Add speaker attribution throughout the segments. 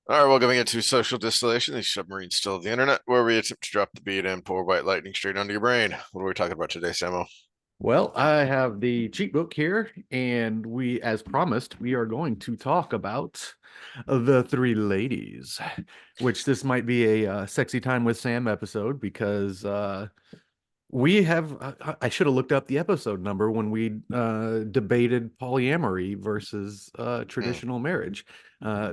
Speaker 1: All right, welcome again to Social Distillation, the submarine still of the internet, where we attempt to drop the beat and pour white lightning straight onto your brain. What are we talking about today, Samo?
Speaker 2: Well, I have the cheat book here, and as promised, we are going to talk about the three ladies, which this might be a sexy time with Sam episode because we have. I should have looked up the episode number when we debated polyamory versus
Speaker 1: Hmm.
Speaker 2: traditional marriage,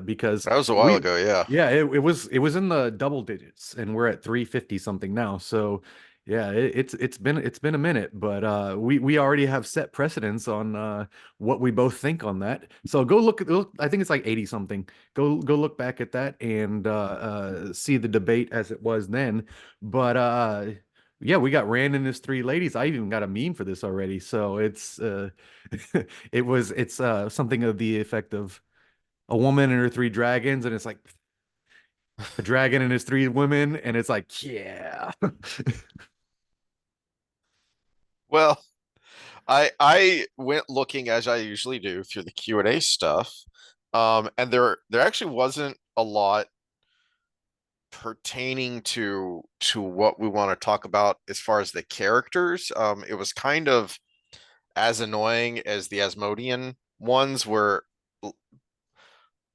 Speaker 2: because
Speaker 1: That was a while
Speaker 2: we,
Speaker 1: ago, yeah.
Speaker 2: yeah, it was in the double digits, and we're at 350 something now. So, yeah, it's been a minute, but we already have set precedents on what we both think on that. So look. I think it's like 80 something. Go look back at that and see the debate as it was then. But yeah, we got Rand and his three ladies. I even got a meme for this already. So it's something of the effect of a woman and her three dragons, and it's like a dragon and his three women, and it's like, yeah.
Speaker 1: Well, I went looking as I usually do through the Q&A stuff, and there actually wasn't a lot pertaining to what we want to talk about as far as the characters. It was kind of as annoying as the Asmodean ones were.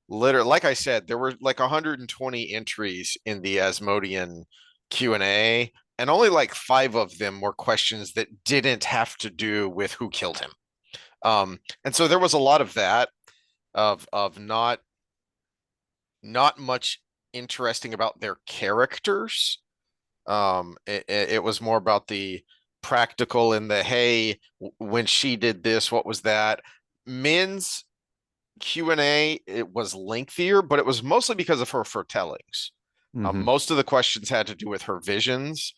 Speaker 1: Literally, like I said, there were like 120 entries in the Asmodean Q&A, and only like five of them were questions that didn't have to do with who killed him. And so there was a lot of that, of not much interesting about their characters. It was more about the practical and the, hey, when she did this, what was that? Men's Q&A, it was lengthier, but it was mostly because of her foretellings.
Speaker 2: Hmm.
Speaker 1: Most of the questions had to do with her visions,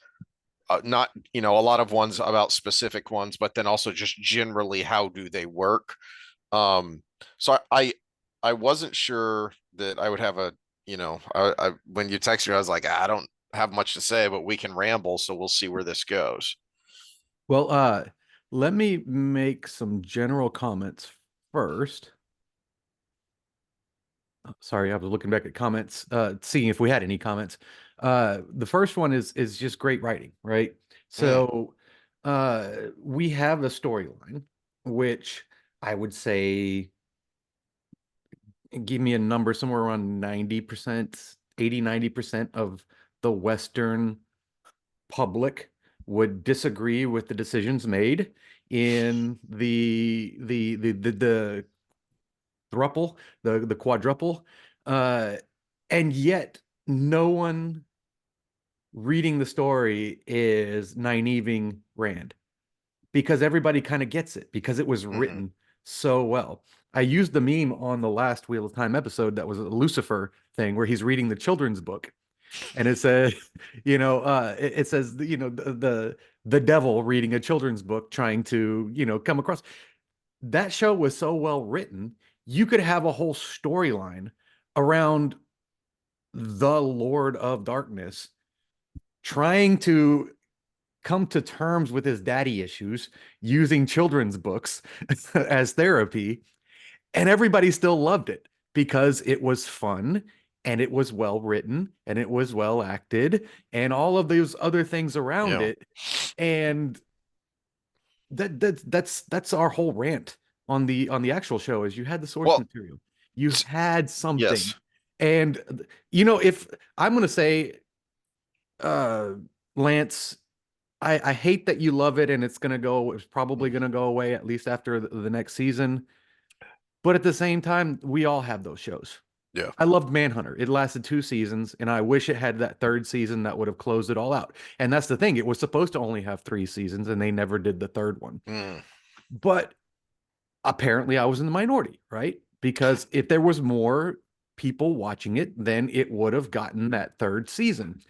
Speaker 1: not, a lot of ones about specific ones, but then also just generally how do they work. Um, so I wasn't sure that I would have when you texted me, I was like, I don't have much to say, but we can ramble, so we'll see where this goes.
Speaker 2: Well, let me make some general comments first. Sorry, I was looking back at comments, seeing if we had any comments. The first one is just great writing, right?
Speaker 1: Mm,
Speaker 2: So we have a storyline, which I would say give me a number somewhere around 90%, 80, 90% of the Western public would disagree with the decisions made in the thruple, the quadruple. Uh, and yet no one reading the story is naiving Rand because everybody kind of gets it because it was
Speaker 1: mhm.
Speaker 2: written so well. I used the meme on the last Wheel of Time episode that was a Lucifer thing where he's reading the children's book and it says, it says, the devil reading a children's book trying to, come across. That show was so well written, you could have a whole storyline around the Lord of Darkness trying to come to terms with his daddy issues using children's books as therapy, and everybody still loved it because it was fun and it was well written and it was well acted and all of those other things around
Speaker 1: Yeah.
Speaker 2: it. And that's our whole rant on the actual show is you had the source
Speaker 1: Well,
Speaker 2: material. You had something.
Speaker 1: yes.
Speaker 2: And if I'm gonna say, uh Lance, I hate that you love it and it's probably gonna go away at least after the next season. But at the same time, we all have those shows.
Speaker 1: Yeah.
Speaker 2: I loved Manhunter. It lasted 2 seasons, and I wish it had that third season that would have closed it all out. And that's the thing. It was supposed to only have 3 seasons, and they never did the third one.
Speaker 1: Mm.
Speaker 2: But apparently I was in the minority, right? Because if there was more people watching it, then it would have gotten that third season.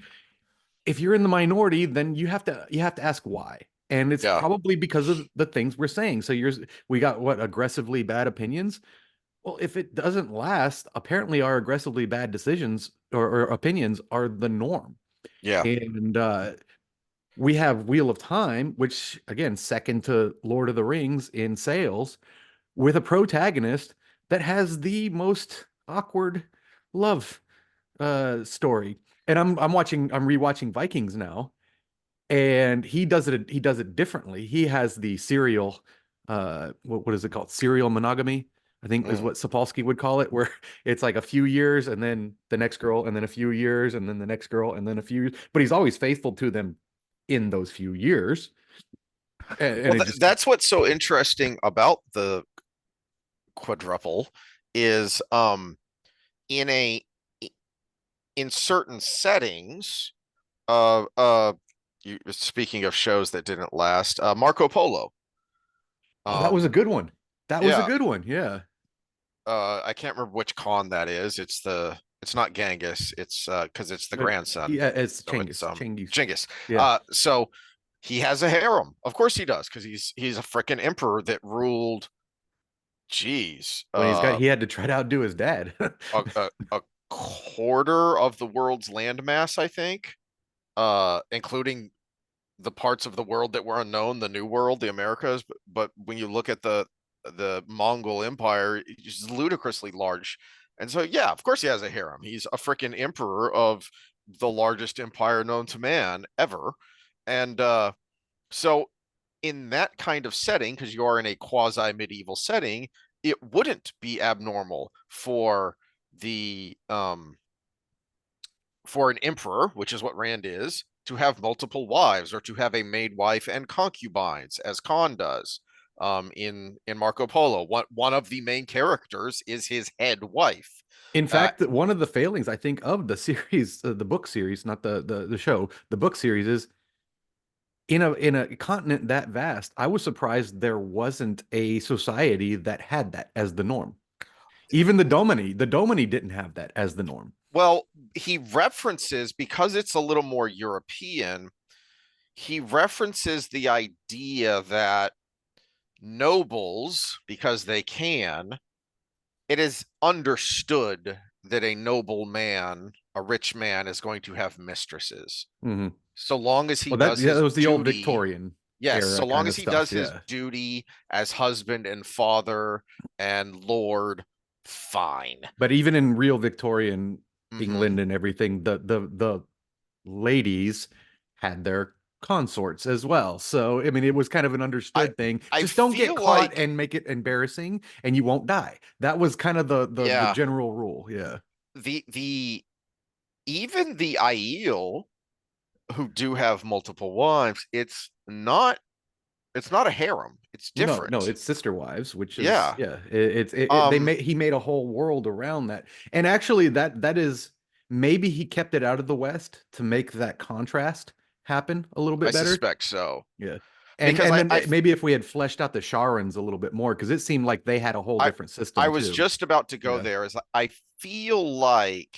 Speaker 2: If you're in the minority, then you have to ask why. And it's
Speaker 1: Yeah.
Speaker 2: probably because of the things we're saying. So we got what aggressively bad opinions. Well, if it doesn't last, apparently our aggressively bad decisions or opinions are the norm.
Speaker 1: Yeah.
Speaker 2: And we have Wheel of Time, which again, second to Lord of the Rings in sales, with a protagonist that has the most awkward love. story. And I'm rewatching Vikings now, and he does it differently. He has the serial what is it called? Serial monogamy, I think is
Speaker 1: Mm.
Speaker 2: what Sapolsky would call it, where it's like a few years and then the next girl and then a few years and then the next girl and then a few years, but he's always faithful to them in those few years. And
Speaker 1: Well,
Speaker 2: it just
Speaker 1: that's what's so interesting about the quadruple is in a in certain settings speaking of shows that didn't last, Marco Polo.
Speaker 2: Oh, that was a
Speaker 1: Um
Speaker 2: good one. That was a
Speaker 1: yeah,
Speaker 2: good one. Yeah.
Speaker 1: I can't remember which Khan that is. It's not Genghis. It's because it's the
Speaker 2: But
Speaker 1: grandson.
Speaker 2: yeah, it's
Speaker 1: So it's
Speaker 2: Chinggis.
Speaker 1: Genghis.
Speaker 2: Yeah.
Speaker 1: So he has a harem. Of course he does, because he's a freaking emperor that ruled, geez,
Speaker 2: When he had to try to outdo his dad.
Speaker 1: a quarter of the world's landmass, I think, including the parts of the world that were unknown, the New World, the Americas. But when you look at the Mongol Empire, it's ludicrously large. And so, yeah, of course he has a harem. He's a freaking emperor of the largest empire known to man ever. And so, in that kind of setting, because you are in a quasi medieval setting, it wouldn't be abnormal the for an emperor, which is what Rand is, to have multiple wives or to have a maid wife and concubines, as Khan does. In Marco Polo, one of the main characters is his head wife.
Speaker 2: In
Speaker 1: Uh,
Speaker 2: fact, one of the failings I think of the series, the book series, not the show, the book series is in a continent that vast, I was surprised there wasn't a society that had that as the norm. Even the Domini didn't have that as the norm.
Speaker 1: well, he references, because it's a little more European, he references the idea that nobles, because they can, it is understood that a noble man, a rich man, is going to have mistresses.
Speaker 2: Hmm.
Speaker 1: So long as he
Speaker 2: Well, that
Speaker 1: does
Speaker 2: yeah, that
Speaker 1: his
Speaker 2: was the old
Speaker 1: duty,
Speaker 2: Victorian
Speaker 1: yes,
Speaker 2: era
Speaker 1: so long
Speaker 2: kind
Speaker 1: as
Speaker 2: of
Speaker 1: he
Speaker 2: stuff.
Speaker 1: does his
Speaker 2: Yeah.
Speaker 1: duty as husband and father and lord, fine.
Speaker 2: But even in real Victorian
Speaker 1: Hmm.
Speaker 2: England and everything, the ladies had their consorts as well. So, I mean, it was kind of an
Speaker 1: I
Speaker 2: understood thing.
Speaker 1: I
Speaker 2: Just don't get
Speaker 1: feel
Speaker 2: caught
Speaker 1: like,
Speaker 2: and make it embarrassing and you won't die. That was kind of the
Speaker 1: yeah,
Speaker 2: general rule. Yeah.
Speaker 1: the even the Aiel, who do have multiple wives, it's not a harem. It's
Speaker 2: No, no,
Speaker 1: different.
Speaker 2: it's sister wives, which is
Speaker 1: Yeah.
Speaker 2: yeah, they
Speaker 1: Um,
Speaker 2: made he made a whole world around that. And actually that is maybe he kept it out of the West to make that contrast happen a little
Speaker 1: I
Speaker 2: bit better.
Speaker 1: suspect so,
Speaker 2: Yeah. And
Speaker 1: because
Speaker 2: and then maybe if we had fleshed out the Sharans a little bit more, because it seemed like they had a whole
Speaker 1: I
Speaker 2: different
Speaker 1: I
Speaker 2: system
Speaker 1: was
Speaker 2: too.
Speaker 1: just about to go
Speaker 2: Yeah.
Speaker 1: there. Is I feel like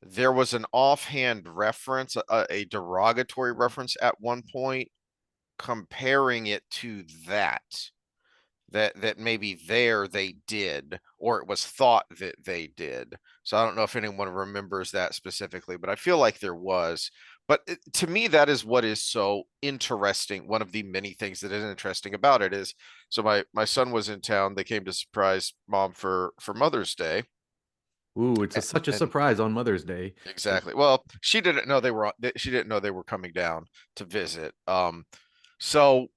Speaker 1: there was an offhand reference, a derogatory reference at one point, comparing it to that maybe there they did, or it was thought that they did. So I don't know if anyone remembers that specifically, but I feel like there was. But to me, that is what is so interesting. One of the many things that is interesting about it is, so my son was in town. They came to surprise mom for Mother's Day,
Speaker 2: Ooh, it's such a
Speaker 1: and
Speaker 2: surprise on Mother's Day.
Speaker 1: exactly. Well, she didn't know they were coming down to visit. So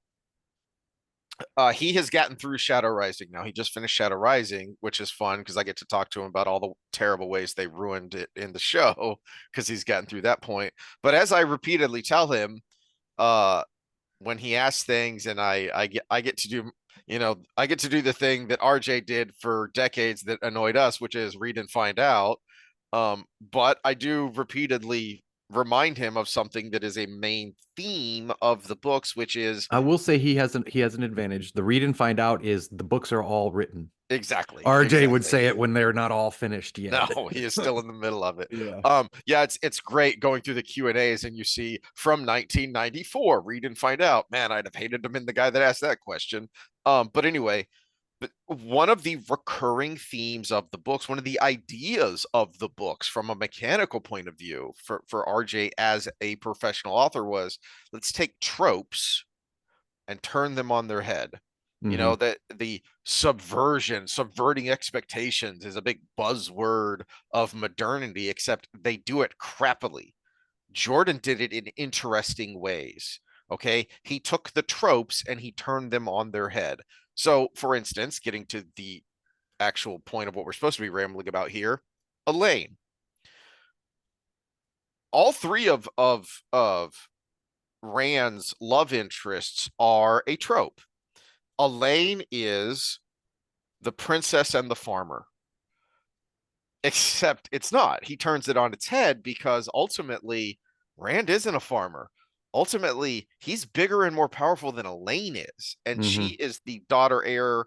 Speaker 1: he has gotten through Shadow Rising now. He just finished Shadow Rising, which is fun because I get to talk to him about all the terrible ways they ruined it in the show because he's gotten through that point. But as I repeatedly tell him, uh, when he asks things, and I get to do, I get to do the thing that RJ did for decades that annoyed us, which is read and find out. But I do repeatedly remind him of something that is a main theme of the books, which is
Speaker 2: I will say he has an advantage. The read and find out is the books are all written. RJ would
Speaker 1: exactly.
Speaker 2: say it when they're not all finished
Speaker 1: No,
Speaker 2: yet.
Speaker 1: he is still in the middle of it.
Speaker 2: Yeah.
Speaker 1: Yeah, it's great going through the Q&As, and you see from 1994, read and find out. Man, I'd have hated to have been the guy that asked that question. But anyway, but one of the recurring themes of the books, one of the ideas of the books from a mechanical point of view for RJ as a professional author was, let's take tropes and turn them on their head. You
Speaker 2: Hmm.
Speaker 1: know, that the subversion, subverting expectations is a big buzzword of modernity, except they do it crappily. Jordan did it in interesting ways. Okay. He took the tropes and he turned them on their head. So, for instance, getting to the actual point of what we're supposed to be rambling about here, Elayne. All three of Rand's love interests are a trope. Elayne is the princess and the farmer, except it's not. He turns it on its head because ultimately Rand isn't a farmer. Ultimately, he's bigger and more powerful than Elayne is, and she
Speaker 2: Hmm.
Speaker 1: is the daughter heir,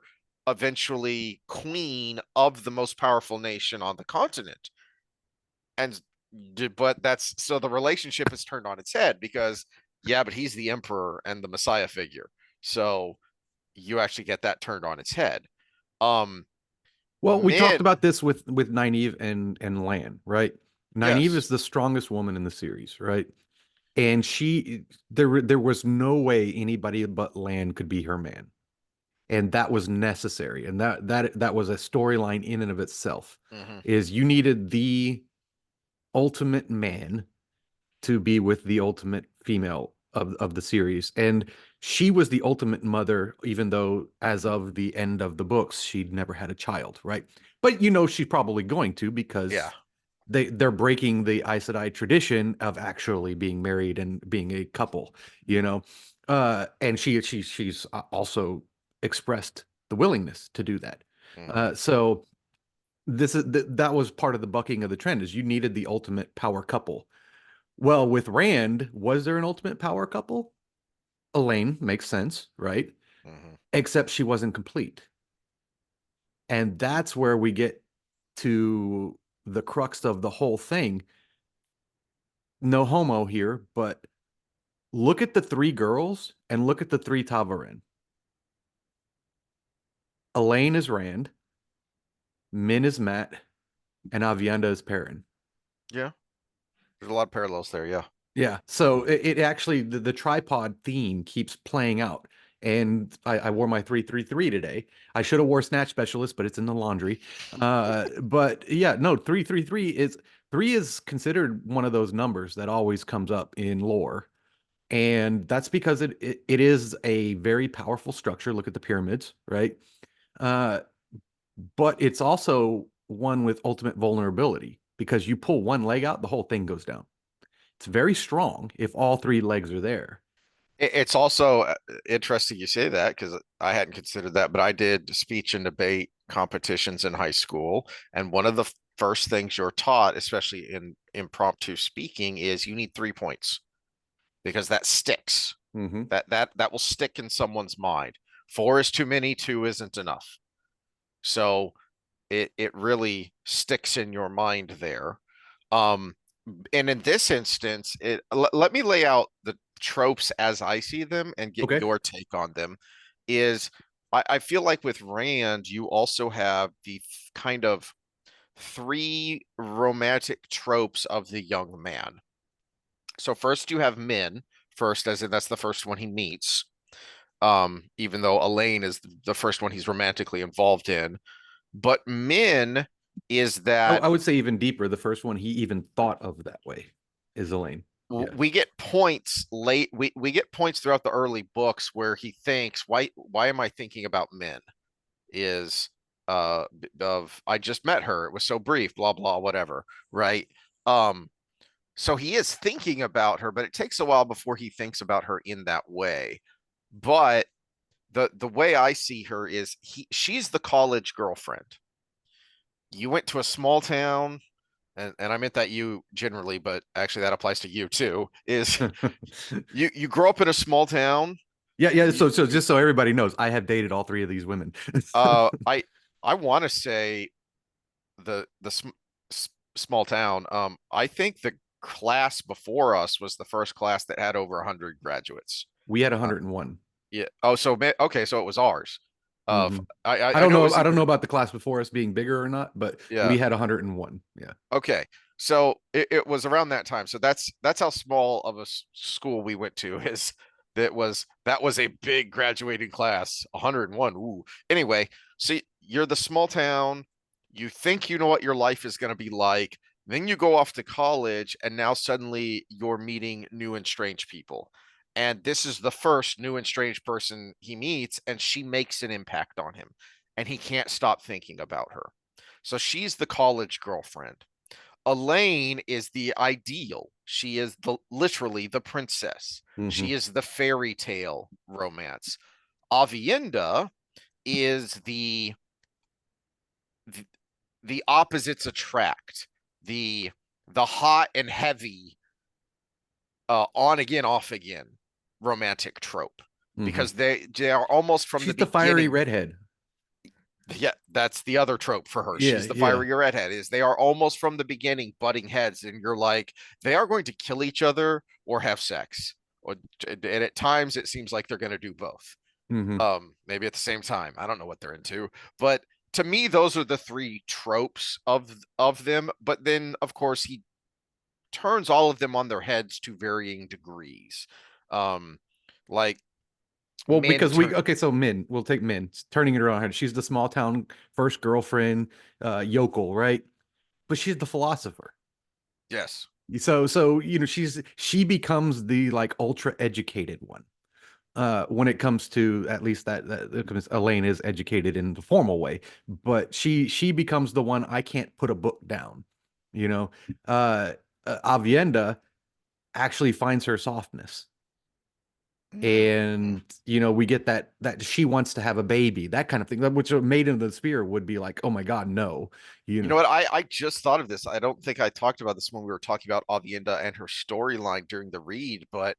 Speaker 1: eventually queen of the most powerful nation on the continent. And but that's so the relationship is turned on its head because yeah, but he's the emperor and the messiah figure. So you actually get that turned on its head. Um
Speaker 2: Well, we talked
Speaker 1: men,
Speaker 2: about this with Nynaeve and Lan, right? Nynaeve
Speaker 1: yes.
Speaker 2: is the strongest woman in the series, right? And there was no way anybody but Lan could be her man, and that was necessary, and that was a storyline in and of itself.
Speaker 1: Hmm.
Speaker 2: Is you needed the ultimate man to be with the ultimate female of the series, and she was the ultimate mother, even though as of the end of the books she'd never had a child, right? But she's probably going to,
Speaker 1: Yeah.
Speaker 2: because they're breaking the Aes Sedai tradition of actually being married and being a couple, you know. And she's also expressed the willingness to do that.
Speaker 1: Hmm.
Speaker 2: So that was part of the bucking of the trend, is you needed the ultimate power couple. Well, with Rand, was there an ultimate power couple? Elayne makes sense, right?
Speaker 1: Hmm.
Speaker 2: Except she wasn't complete. And that's where we get to the crux of the whole thing. No homo here, but look at the three girls and look at the three Tavarin. Elayne is Rand, Min is Matt, and Avienda is Perrin.
Speaker 1: Yeah. There's a lot of parallels there. Yeah.
Speaker 2: Yeah, so it actually, the tripod theme keeps playing out. And I wore my 333 today. I should have wore Snatch Specialist, but it's in the laundry. But yeah, no, 333 is, three is considered one of those numbers that always comes up in lore. And that's because it is a very powerful structure. Look at the pyramids, right? Uh, but it's also one with ultimate vulnerability, because you pull one leg out, the whole thing goes down. It's very strong if all three legs are there.
Speaker 1: It's also interesting you say that because I hadn't considered that, but I did speech and debate competitions in high school. And one of the first things you're taught, especially in impromptu speaking, is you need 3 points because that sticks.
Speaker 2: Hmm.
Speaker 1: That will stick in someone's mind. Four is too many, two isn't enough. So it really sticks in your mind there. Um, and in this instance, let me lay out the tropes as I see them and get
Speaker 2: Okay.
Speaker 1: your take on them. Is I feel like with Rand, you also have the kind of three romantic tropes of the young man. So first you have Min, first, as in that's the first one he meets. Even though Elayne is the first one he's romantically involved in. But Min is that
Speaker 2: I would say even deeper. The first one he even thought of that way is Elayne. Yeah.
Speaker 1: we get points late. We get points throughout the early books where he thinks, why am I thinking about Min? Is of I just met her. It was so brief, blah blah, whatever, right? Um, so he is thinking about her, but it takes a while before he thinks about her in that way. But the way I see her is she's the college girlfriend. You went to a small town, and I meant that you generally, but actually that applies to you too, is you grow up in a small town.
Speaker 2: Yeah, yeah.
Speaker 1: You,
Speaker 2: So just so everybody knows, I have dated all three of these women.
Speaker 1: uh, I I want to say the small town. I think the class before us was the first class that had over 100 graduates.
Speaker 2: We had
Speaker 1: Uh,
Speaker 2: 101.
Speaker 1: yeah. Oh, so okay, so it was ours.
Speaker 2: Hmm.
Speaker 1: I know it was
Speaker 2: I don't
Speaker 1: either.
Speaker 2: know about the class before us being bigger or not, but we
Speaker 1: Yeah.
Speaker 2: had 101. Yeah.
Speaker 1: Okay. So it was around that time. So that's how small of a school we went to is that was a big graduating class, 101. Ooh. Anyway, see, you're the small town. You think you know what your life is going to be like. Then you go off to college, and now suddenly you're meeting new and strange people. And this is the first new and strange person he meets, and she makes an impact on him, and he can't stop thinking about her. So she's the college girlfriend. Elayne is the ideal. She is literally the princess.
Speaker 2: Hmm.
Speaker 1: She is the fairy tale romance. Avienda is the, the opposites attract. The the hot and heavy on again off again romantic trope,
Speaker 2: Hmm.
Speaker 1: because they are almost from the
Speaker 2: She's the fiery
Speaker 1: beginning.
Speaker 2: redhead.
Speaker 1: Yeah, that's the other trope for her.
Speaker 2: Yeah,
Speaker 1: She's the
Speaker 2: yeah.
Speaker 1: fiery redhead. Is they are almost from the beginning butting heads, and you're like, they are going to kill each other or have sex, or and at times it seems like they're going to do both.
Speaker 2: Hmm.
Speaker 1: Maybe at the same time. I don't know what they're into, but to me, those are the three tropes of them. But then, of course, he turns all of them on their heads to varying degrees. Um, like
Speaker 2: Well,
Speaker 1: Min
Speaker 2: because we
Speaker 1: turn.
Speaker 2: okay, so Min, we'll take Min, turning it around her. She's the small town first girlfriend, yokel, right? But she's the philosopher.
Speaker 1: Yes.
Speaker 2: So she becomes the like ultra educated one. When it comes to at least that because Elayne is educated in the formal way, but she becomes the one I can't put a book down. You know, uh, Avienda actually finds her softness,
Speaker 1: Mhm.
Speaker 2: and we get that she wants to have a baby, that kind of thing, which a maiden of the spear would be like, oh my God, no, you
Speaker 1: You
Speaker 2: know.
Speaker 1: know what? I just thought of this. I don't think I talked about this when we were talking about Avienda and her storyline during the read, but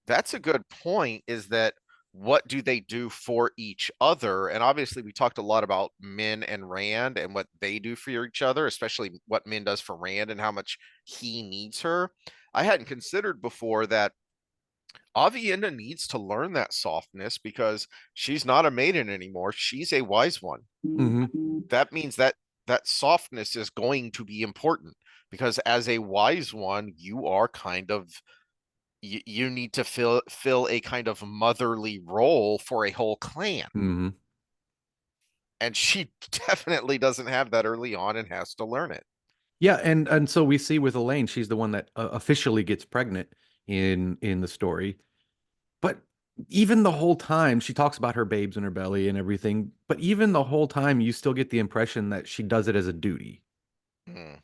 Speaker 1: that's a good point. Is that what do they do for each other? And obviously, we talked a lot about Min and Rand and what they do for each other, especially what Min does for Rand and how much he needs her. I hadn't considered before that Avienda needs to learn that softness because she's not a maiden anymore. She's a wise one.
Speaker 2: Hmm.
Speaker 1: That means that that softness is going to be important, because as a wise one, you are kind of you need to fill a kind of motherly role for a whole clan.
Speaker 2: Hmm.
Speaker 1: And she definitely doesn't have that early on and has to learn it.
Speaker 2: Yeah, and so we see with Elayne, she's the one that officially gets pregnant in the story. But even the whole time, she talks about her babes in her belly and everything. But even the whole time, you still get the impression that she does it as a duty.
Speaker 1: Mm,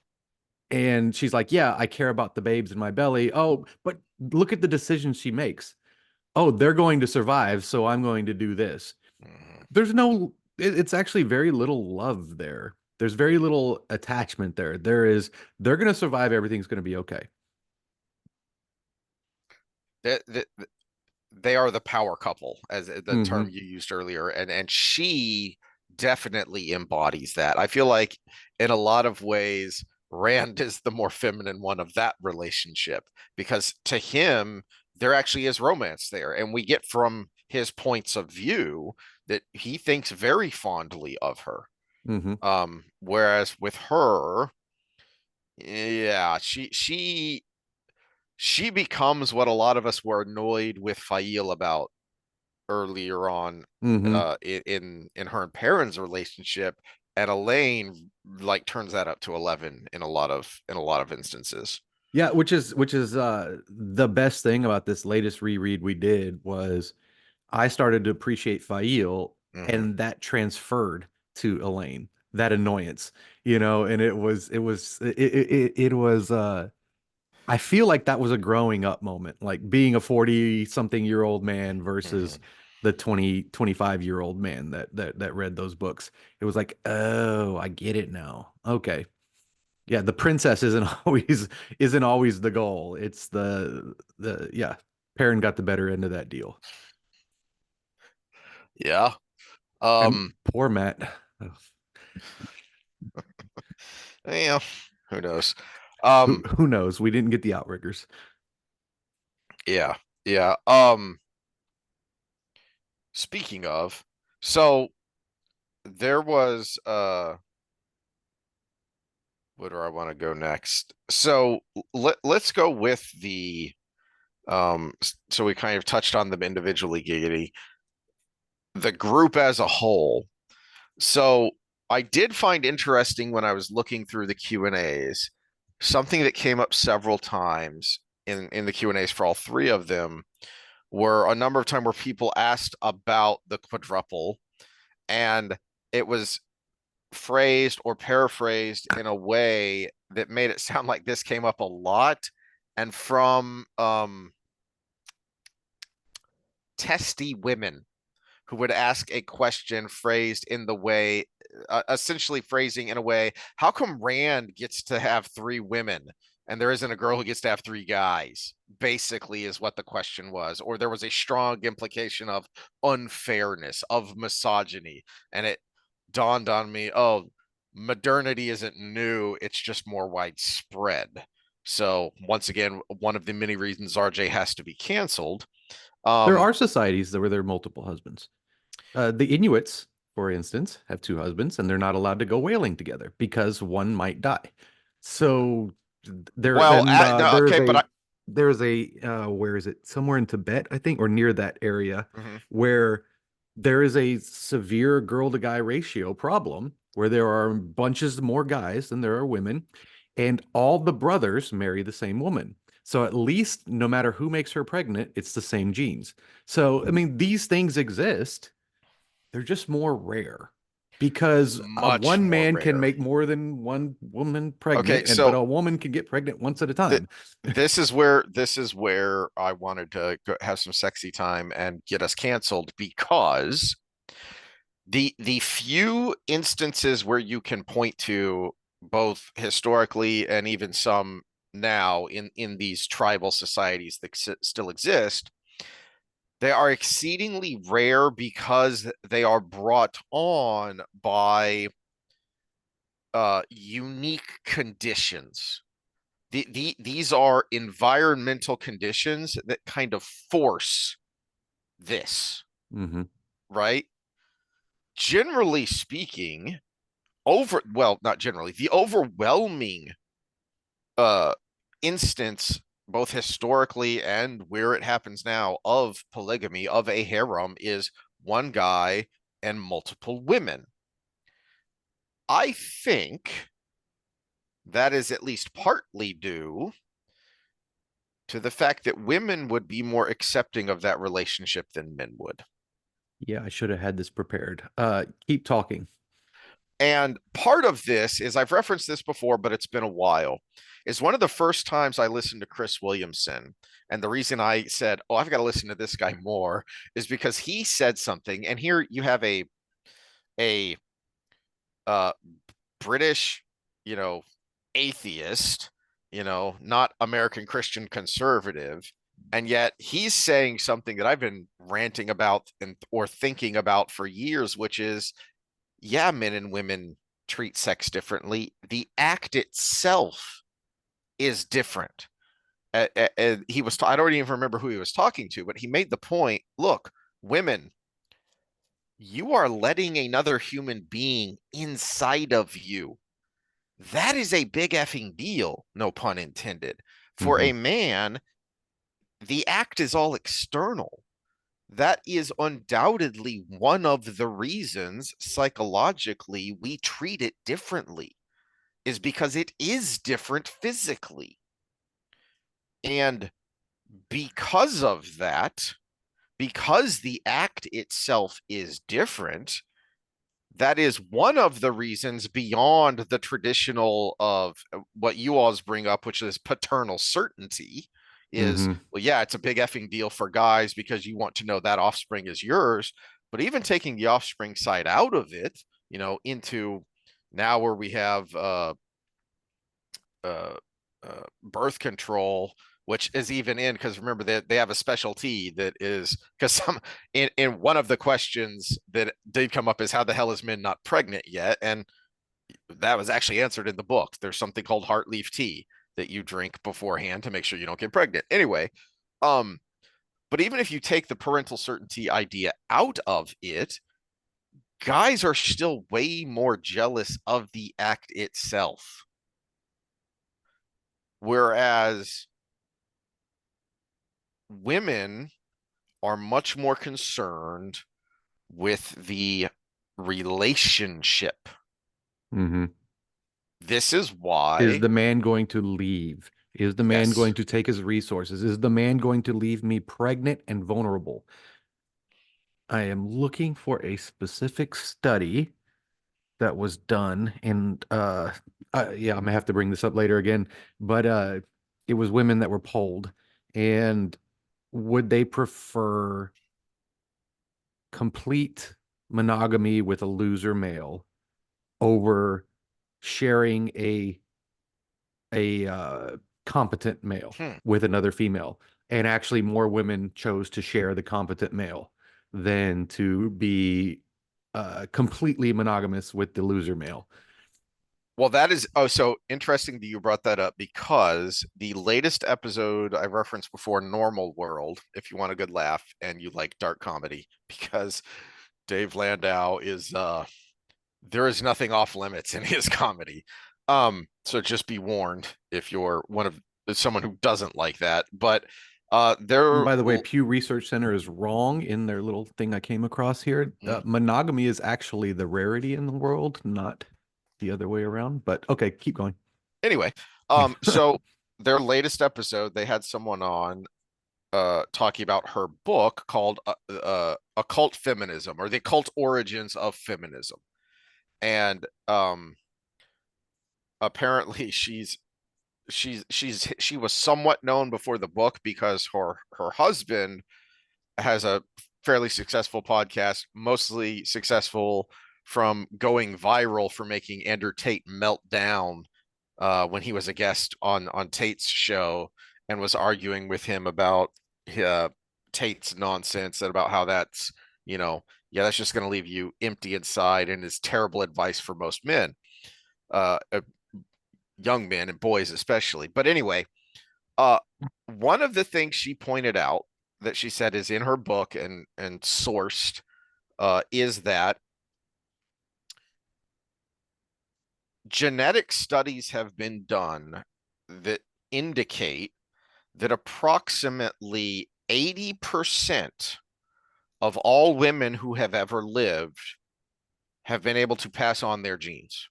Speaker 2: And she's like, yeah, I care about the babes in my belly. Oh, but look at the decisions she makes. Oh, they're going to survive, so I'm going to do this.
Speaker 1: mhm.
Speaker 2: It's actually very little love there. There's very little attachment there. They're going to survive. Everything's going to be okay.
Speaker 1: That they are the power couple, as the
Speaker 2: Hmm.
Speaker 1: term you used earlier, and she definitely embodies that. I feel like in a lot of ways Rand is the more feminine one of that relationship, because to him there actually is romance there, and we get from his points of view that he thinks very fondly of her.
Speaker 2: Hmm.
Speaker 1: Whereas with her, yeah, she becomes what a lot of us were annoyed with Fail about earlier on,
Speaker 2: Hmm.
Speaker 1: in her and Perrin's relationship, and Elayne like turns that up to 11 in a lot of instances.
Speaker 2: Yeah, which is the best thing about this latest reread we did was I started to appreciate Fail,
Speaker 1: Hmm.
Speaker 2: and that transferred to Elayne. That annoyance, and it was I feel like that was a growing up moment, like being a 40 something year old man versus
Speaker 1: Hmm.
Speaker 2: the 25-year-old man that read those books. It was like, oh, I get it now. Okay. Yeah, the princess isn't always the goal. It's the yeah, Perrin got the better end of that deal.
Speaker 1: Yeah.
Speaker 2: And
Speaker 1: Um,
Speaker 2: poor Matt.
Speaker 1: yeah, who knows?
Speaker 2: Who
Speaker 1: Um,
Speaker 2: who knows? We didn't get the Outriggers.
Speaker 1: yeah, yeah. Speaking of, so there was where do I want to go next? So let's go with So we kind of touched on them individually, Giggity. The group as a whole. So I did find interesting when I was looking through the Q&As, something that came up several times in the Q&As for all three of them were a number of times where people asked about the quadruple, and it was phrased or paraphrased in a way that made it sound like this came up a lot. And from testy women who would ask a question phrased in the way, essentially phrasing in a way, how come Rand gets to have three women and there isn't a girl who gets to have three guys? Basically, is what the question was. Or there was a strong implication of unfairness, of misogyny. And it dawned on me, oh, modernity isn't new, it's just more widespread. So, once again, one of the many reasons RJ has to be canceled.
Speaker 2: There
Speaker 1: Um,
Speaker 2: are societies where there are multiple husbands. The Inuits, for instance, have two husbands, and they're not allowed to go whaling together because one might die. So there,
Speaker 1: well,
Speaker 2: and
Speaker 1: no,
Speaker 2: there is
Speaker 1: okay, but
Speaker 2: a
Speaker 1: I,
Speaker 2: where is it? Somewhere in Tibet, I think, or near that area,
Speaker 1: mhm.
Speaker 2: where there is a severe girl to guy ratio problem, where there are bunches more guys than there are women, and all the brothers marry the same woman. So at least no matter who makes her pregnant, it's the same genes. So, I mean, these things exist. They're just more rare because
Speaker 1: Much
Speaker 2: one
Speaker 1: more
Speaker 2: man can
Speaker 1: rare.
Speaker 2: make more than one woman
Speaker 1: Okay,
Speaker 2: pregnant, and but
Speaker 1: so
Speaker 2: a woman can get pregnant once at a
Speaker 1: th
Speaker 2: time.
Speaker 1: this is where I wanted to have some sexy time and get us canceled because the few instances where you can point to both historically and even some now in these tribal societies that still exist, they are exceedingly rare because they are brought on by unique conditions. These are environmental conditions that kind of force this,
Speaker 2: Hmm.
Speaker 1: right? Generally speaking, not generally, the overwhelming uh instance, both historically and where it happens now, of polygamy, of a harem, is one guy and multiple women. I think that is at least partly due to the fact that women would be more accepting of that relationship than men would.
Speaker 2: Yeah, I should have had this prepared. Keep talking.
Speaker 1: And part of this is, I've referenced this before, but it's been a while, is one of the first times I listened to Chris Williamson. And the reason I said, oh, I've got to listen to this guy more is because he said something. And here you have a uh, British, you know, atheist, not American Christian conservative. And yet he's saying something that I've been ranting about and or thinking about for years, which is, yeah, men and women treat sex differently. The act itself is different. He was, I don't even remember who he was talking to, but he made the point, look, women, you are letting another human being inside of you. That is a big effing deal, no pun intended. For
Speaker 2: Hmm.
Speaker 1: a man, the act is all external. That is undoubtedly one of the reasons psychologically we treat it differently, is because it is different physically. And because of that, because the act itself is different, that is one of the reasons beyond the traditional of what you always bring up, which is paternal certainty. Is,
Speaker 2: Hmm.
Speaker 1: well, yeah, it's a big effing deal for guys because you want to know that offspring is yours. But even taking the offspring side out of it, into now where we have uh, birth control, which is even in, because remember that they have a specialty that is, because some in one of the questions that did come up is, how the hell is men not pregnant yet? And that was actually answered in the book. There's something called heart leaf tea that you drink beforehand to make sure you don't get pregnant. Anyway, um, but even if you take the parental certainty idea out of it, guys are still way more jealous of the act itself. Whereas women are much more concerned with the relationship.
Speaker 2: Hmm.
Speaker 1: This is
Speaker 2: Is
Speaker 1: why,
Speaker 2: the man going to leave? Is the man
Speaker 1: yes.
Speaker 2: going to take his resources? Is the man going to leave me pregnant and vulnerable? I am looking for a specific study that was done, and yeah, I'm gonna have to bring this up later again, but it was women that were polled, and would they prefer complete monogamy with a loser male over sharing a competent male
Speaker 1: Hmm.
Speaker 2: with another female? And actually, more women chose to share the competent male than to be completely monogamous with the loser male.
Speaker 1: Well, that is so interesting that you brought that up because the latest episode I referenced before, Normal World, if you want a good laugh and you like dark comedy, because Dave Landau is there is nothing off limits in his comedy. So just be warned if you're one of someone who doesn't like that. But
Speaker 2: And
Speaker 1: there
Speaker 2: by the way, Pew Research Center is wrong in their little thing I came across here. Monogamy is actually the rarity in the world, not the other way around. But okay, keep going.
Speaker 1: anyway, so their latest episode, they had someone on talking about her book called Occult Feminism, or the Occult Origins of Feminism. And apparently she was somewhat known before the book because her husband has a fairly successful podcast, mostly successful from going viral for making Andrew Tate melt down when he was a guest on Tate's show and was arguing with him about uh, Tate's nonsense and about how that's, you know, yeah, that's just going to leave you empty inside and is terrible advice for most men, uh, young men and boys especially. But anyway, uh, one of the things she pointed out that she said is in her book and sourced is that genetic studies have been done that indicate that approximately 80% of all women who have ever lived have been able to pass on their genes.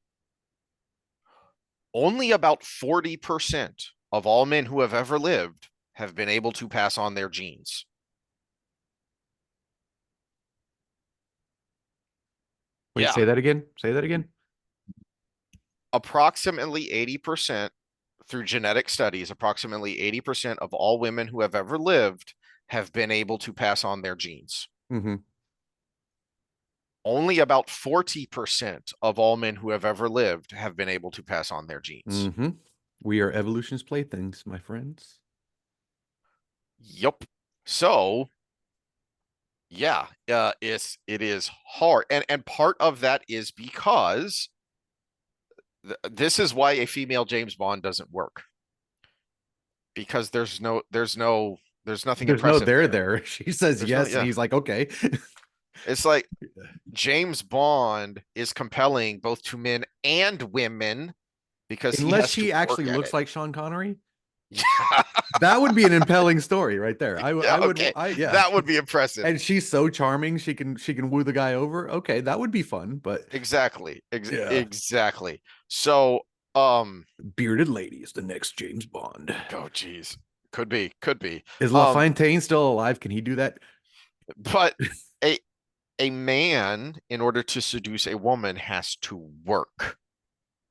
Speaker 1: Only about 40% of all men who have ever lived have been able to pass on their genes.
Speaker 2: Wait,
Speaker 1: Yeah.
Speaker 2: say that again. Say that again.
Speaker 1: Approximately 80% through genetic studies, approximately 80% of all women who have ever lived have been able to pass on their genes.
Speaker 2: Mm-hmm.
Speaker 1: Only about 40% of all men who have ever lived have been able to pass on their genes.
Speaker 2: Mm-hmm. We are evolution's playthings, my friends.
Speaker 1: Yup. So, yeah, it is hard. And part of that is because this is why a female James Bond doesn't work. Because there's nothing
Speaker 2: There's no
Speaker 1: impressive
Speaker 2: there
Speaker 1: there.
Speaker 2: there. She says
Speaker 1: There's no,
Speaker 2: yes, and
Speaker 1: yeah.
Speaker 2: he's like, okay.
Speaker 1: It's like James Bond is compelling both to men and women because he
Speaker 2: Unless
Speaker 1: has to
Speaker 2: she actually
Speaker 1: work at
Speaker 2: looks
Speaker 1: it.
Speaker 2: like Sean Connery,
Speaker 1: Yeah.
Speaker 2: that would be an impelling story right there.
Speaker 1: Yeah,
Speaker 2: I would,
Speaker 1: okay.
Speaker 2: yeah.
Speaker 1: That would be impressive.
Speaker 2: And she's so charming, she can woo the guy over. Okay, that would be fun, but
Speaker 1: Exactly.
Speaker 2: yeah.
Speaker 1: Exactly. So, um,
Speaker 2: Bearded lady is the next James Bond.
Speaker 1: oh geez. Could be, could be.
Speaker 2: Is
Speaker 1: Um,
Speaker 2: LaFontaine still alive? Can he do that?
Speaker 1: but a a man, in order to seduce a woman, has to work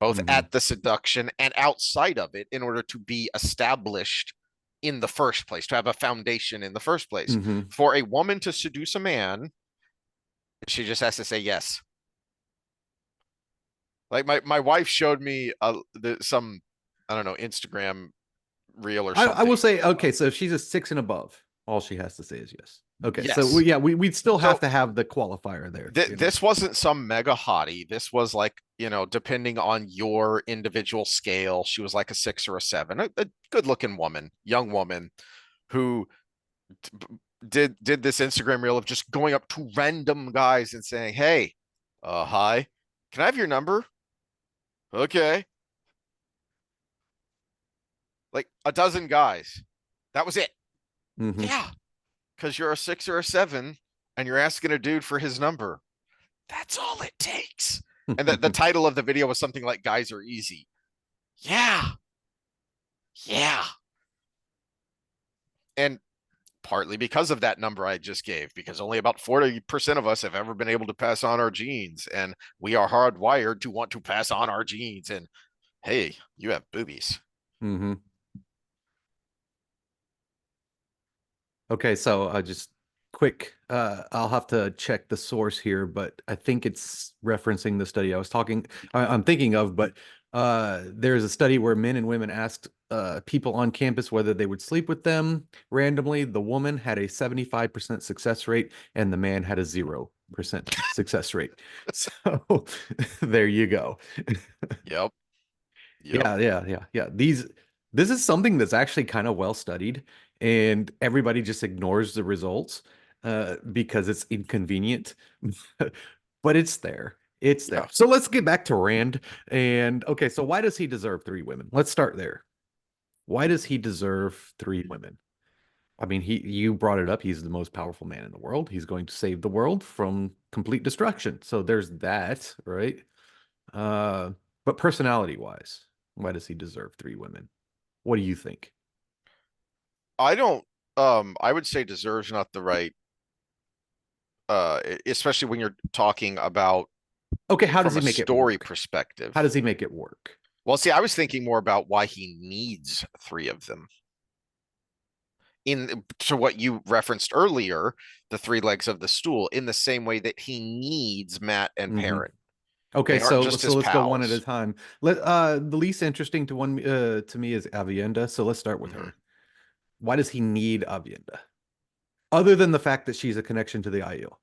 Speaker 1: both
Speaker 2: Hmm.
Speaker 1: at the seduction and outside of it in order to be established in the first place, to have a foundation in the first place.
Speaker 2: Hmm.
Speaker 1: For a woman to seduce a man, she just has to say yes. Like my wife showed me some, I don't know, Instagram reel or
Speaker 2: I
Speaker 1: something.
Speaker 2: will say, okay, so if she's a 6 and above, all she has to say is yes. Okay, so
Speaker 1: Yes.
Speaker 2: yeah, we'd still have
Speaker 1: So
Speaker 2: to have the qualifier there,
Speaker 1: this wasn't some mega hottie. This was like, depending on your individual scale, she was like a 6 or a 7, a good looking woman, young woman who did this Instagram reel of just going up to random guys and saying, "Hey, hi, can I have your number?" Okay, like a dozen guys. That was it.
Speaker 2: Hmm.
Speaker 1: Yeah, because you're a 6 or a 7 and you're asking a dude for his number. That's all it takes. And the title of the video was something like Guys Are Easy. Yeah, yeah. And partly because of that number I just gave, because only about 40% of us have ever been able to pass on our genes, and we are hardwired to want to pass on our genes. And hey, you have boobies.
Speaker 2: Hmm. Okay, so just quick, I'll have to check the source here, but I think it's referencing the study I'm thinking of, but there's a study where men and women asked people on campus whether they would sleep with them randomly. The woman had a 75% success rate and the man had a 0% success rate. So there you go.
Speaker 1: Yep, yep,
Speaker 2: Yeah. This is something that's actually kind of well studied, and everybody just ignores the results because it's inconvenient. But it's there. It's
Speaker 1: yeah.
Speaker 2: there. So let's get back to Rand. And okay, so why does he deserve three women? Let's start there. Why does he deserve three women? I mean, you brought it up. He's the most powerful man in the world. He's going to save the world from complete destruction. So there's that, right? Uh, but personality wise, why does he deserve three women? What do you think?
Speaker 1: I don't. I would say deserves not the right. Especially when you're talking about
Speaker 2: Okay, how does
Speaker 1: from
Speaker 2: he
Speaker 1: a
Speaker 2: make it
Speaker 1: story
Speaker 2: work? How
Speaker 1: perspective.
Speaker 2: does he make it work?
Speaker 1: Well, see, I was thinking more about why he needs three of them. In to what you referenced earlier, the three legs of the stool, in the same way that he needs Matt and
Speaker 2: Hmm.
Speaker 1: Perrin.
Speaker 2: Okay,
Speaker 1: They aren't
Speaker 2: so
Speaker 1: just his
Speaker 2: let's go one at a
Speaker 1: pals.
Speaker 2: time. The least interesting to me is Avienda. So let's start with
Speaker 1: Mhm.
Speaker 2: her. Why does he need Avienda? Other than the fact that she's a connection to the IEL.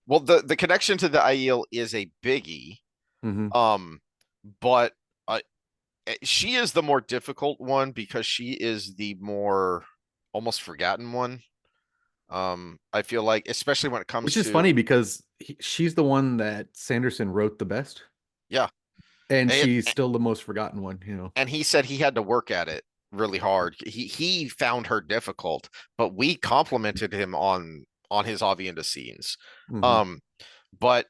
Speaker 1: Well, the connection to the Aiel is a biggie.
Speaker 2: Hmm.
Speaker 1: Um, but she is the more difficult one because she is the more almost forgotten one. I feel like, especially when it comes
Speaker 2: Which is funny
Speaker 1: to,
Speaker 2: because she's the one that Sanderson wrote the best,
Speaker 1: yeah,
Speaker 2: and
Speaker 1: and,
Speaker 2: she's still the most forgotten one, you know.
Speaker 1: and he said he had to work at it really hard. He found her difficult, but we complimented him on his Avienda scenes.
Speaker 2: Hmm.
Speaker 1: Um, but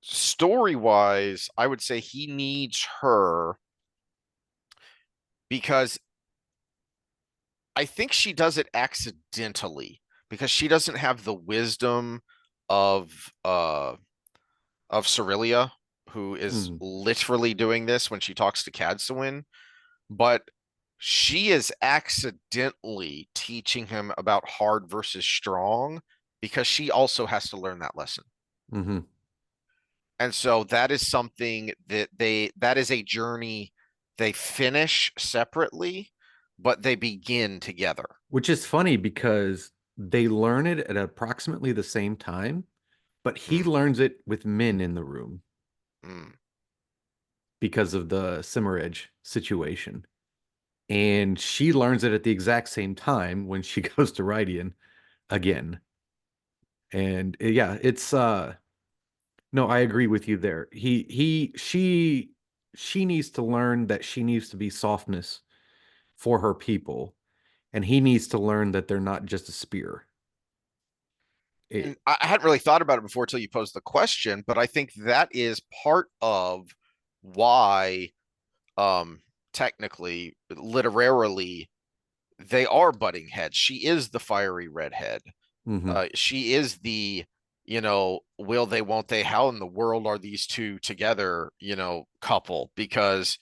Speaker 1: story wise, I would say he needs her because I think she does it accidentally because she doesn't have the wisdom of uh of Cerelia, who is
Speaker 2: Hmm.
Speaker 1: literally doing this when she talks to Cadsuin, but she is accidentally teaching him about hard versus strong because she also has to learn that lesson.
Speaker 2: Hmm.
Speaker 1: And so that is something that is a journey they finish separately, but they begin together.
Speaker 2: Which is funny because they learn it at approximately the same time, but he
Speaker 1: Mm,
Speaker 2: learns it with men in the room
Speaker 1: mm.
Speaker 2: because of the Simmeridge situation. And she learns it at the exact same time when she goes to Rydian again. And yeah, it's no, I agree with you there. She needs to learn that she needs to be softness for her people, and he needs to learn that they're not just a spear.
Speaker 1: And
Speaker 2: It,
Speaker 1: I hadn't really thought about it before till you posed the question, but I think that is part of why technically, literarily, they are butting heads. She is the fiery redhead.
Speaker 2: mhm,
Speaker 1: She is the, will they, won't they? How in the world are these two together, couple? Because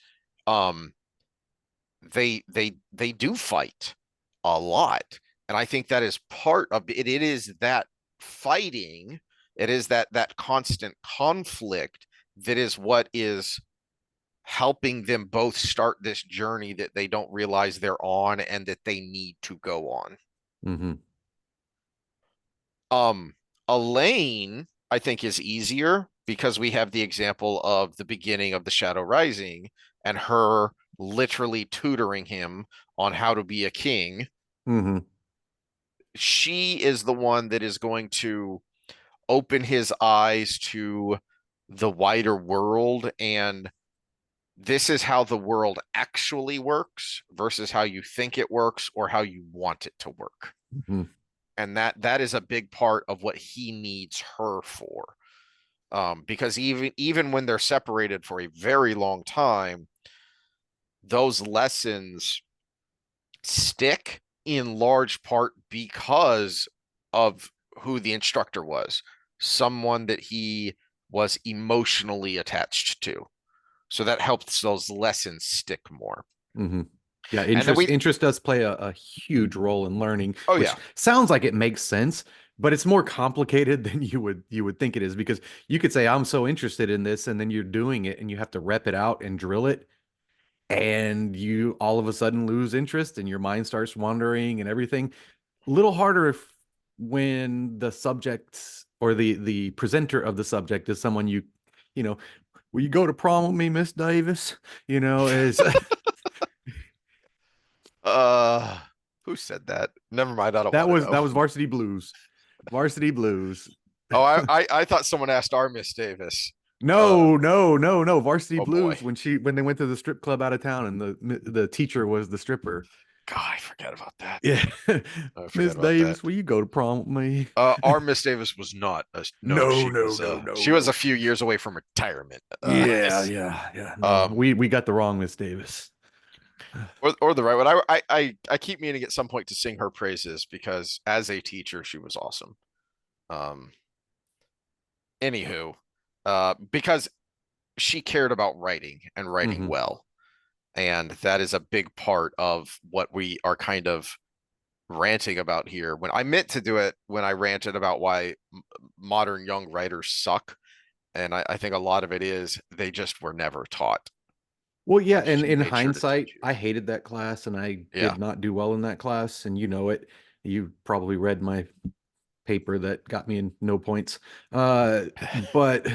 Speaker 1: um they do fight a lot. And I think that is part of it. It is that fighting, it is that constant conflict that is what is helping them both start this journey that they don't realize they're on and that they need to go on.
Speaker 2: mhm,
Speaker 1: Um, Elayne, I think, is easier because we have the example of the beginning of the Shadow Rising and her literally tutoring him on how to be a king.
Speaker 2: mhm.
Speaker 1: She is the one that is going to open his eyes to the wider world and this is how the world actually works versus how you think it works or how you want it to work.
Speaker 2: Mhm.
Speaker 1: And that is a big part of what he needs her for. Because even when they're separated for a very long time, those lessons stick in large part because of who the instructor was, someone that he was emotionally attached to. So that helps those lessons stick more.
Speaker 2: Hmm. Yeah,
Speaker 1: And then
Speaker 2: interest does play a huge role in learning,
Speaker 1: oh
Speaker 2: which
Speaker 1: yeah,
Speaker 2: sounds like it makes sense, but it's more complicated than you would think it is because you could say I'm so interested in this, and then you're doing it and you have to rep it out and drill it, and you all of a sudden lose interest and your mind starts wandering and everything. A little harder when the subject or the presenter of the subject is someone you know, will you go to prom with me, Miss Davis? Is
Speaker 1: uh, who said that? Never mind. I don't
Speaker 2: that
Speaker 1: want to
Speaker 2: was
Speaker 1: know.
Speaker 2: that was Varsity Blues. Varsity Blues.
Speaker 1: Oh, I thought someone asked our Miss Davis. Uh,
Speaker 2: No, no, no, no. Varsity
Speaker 1: oh boy.
Speaker 2: Blues when they went to the strip club out of town and the teacher was the stripper.
Speaker 1: God, I forget about that.
Speaker 2: Yeah.
Speaker 1: I
Speaker 2: Miss
Speaker 1: forget about that.
Speaker 2: Davis, will you go to prom with me?
Speaker 1: Our Miss Davis was not a no.
Speaker 2: No, no, no,
Speaker 1: She was
Speaker 2: no.
Speaker 1: a few years away from retirement.
Speaker 2: Yeah, yeah, yeah. No,
Speaker 1: Um,
Speaker 2: we got the wrong Miss Davis.
Speaker 1: or the right one. I keep meaning at some point to sing her praises because as a teacher, she was awesome. Um, anywho, because she cared about writing and writing
Speaker 2: Hmm.
Speaker 1: well, and that is a big part of what we are kind of ranting about here. When I meant to do it when I ranted about why modern young writers suck, and I think a lot of it is they just were never taught,
Speaker 2: Well, yeah,
Speaker 1: and
Speaker 2: and
Speaker 1: she
Speaker 2: in
Speaker 1: made sure to
Speaker 2: hindsight,
Speaker 1: teach you.
Speaker 2: I hated that class and I
Speaker 1: Yeah.
Speaker 2: did not do well in that class, and you know it. You probably read my paper that got me in no points. But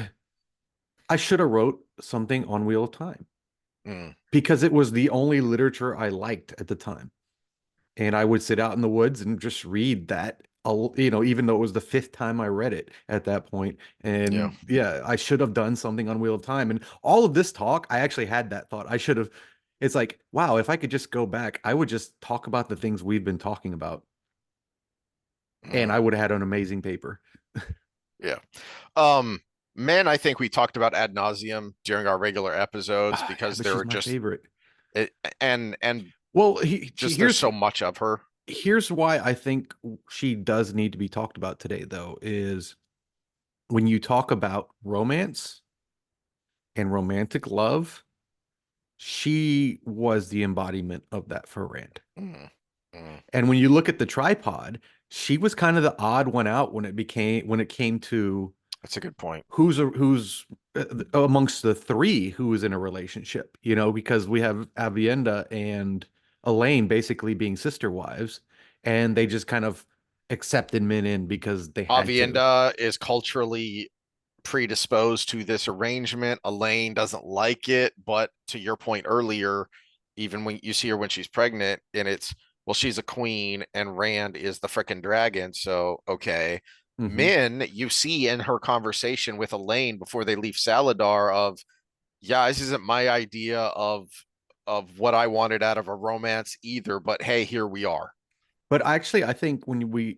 Speaker 2: I should have wrote something on Wheel of Time
Speaker 1: Mm,
Speaker 2: because it was the only literature I liked at the time. And I would sit out in the woods and just read that, even though it was the fifth time I read it at that point.
Speaker 1: yeah.
Speaker 2: And yeah, I should have done something on Wheel of Time. And all of this talk, I actually had that thought. I should have. It's like, wow, if I could just go back, I would just talk about the things we've been talking about, and
Speaker 1: Mm,
Speaker 2: I would have had an amazing paper.
Speaker 1: yeah. Um, men, I think we talked about ad nauseum during our regular episodes
Speaker 2: Ah, yeah,
Speaker 1: because
Speaker 2: but
Speaker 1: there
Speaker 2: she's
Speaker 1: were
Speaker 2: my
Speaker 1: just
Speaker 2: favorite.
Speaker 1: it, and
Speaker 2: Well,
Speaker 1: just there's so much of her.
Speaker 2: here's why I think she does need to be talked about today, though, is when you talk about romance and romantic love, she was the embodiment of that for Rand.
Speaker 1: Mm, mm,
Speaker 2: And when you look at the tripod, she was kind of the odd one out when it came to
Speaker 1: that's a good point.
Speaker 2: who's amongst the three who is in a relationship, because we have Avienda and Elayne basically being sister wives, and they just kind of accepted men in because they had to.
Speaker 1: Avienda is culturally predisposed to this arrangement. Elayne doesn't like it, but to your point earlier, even when you see her when she's pregnant, and it's well, she's a queen and Rand is the frickin' dragon, so okay.
Speaker 2: Hmm.
Speaker 1: Min, you see in her conversation with Elayne before they leave Saladar of, yeah, this isn't my idea of what I wanted out of a romance either, but hey, here we are.
Speaker 2: But actually, I think when we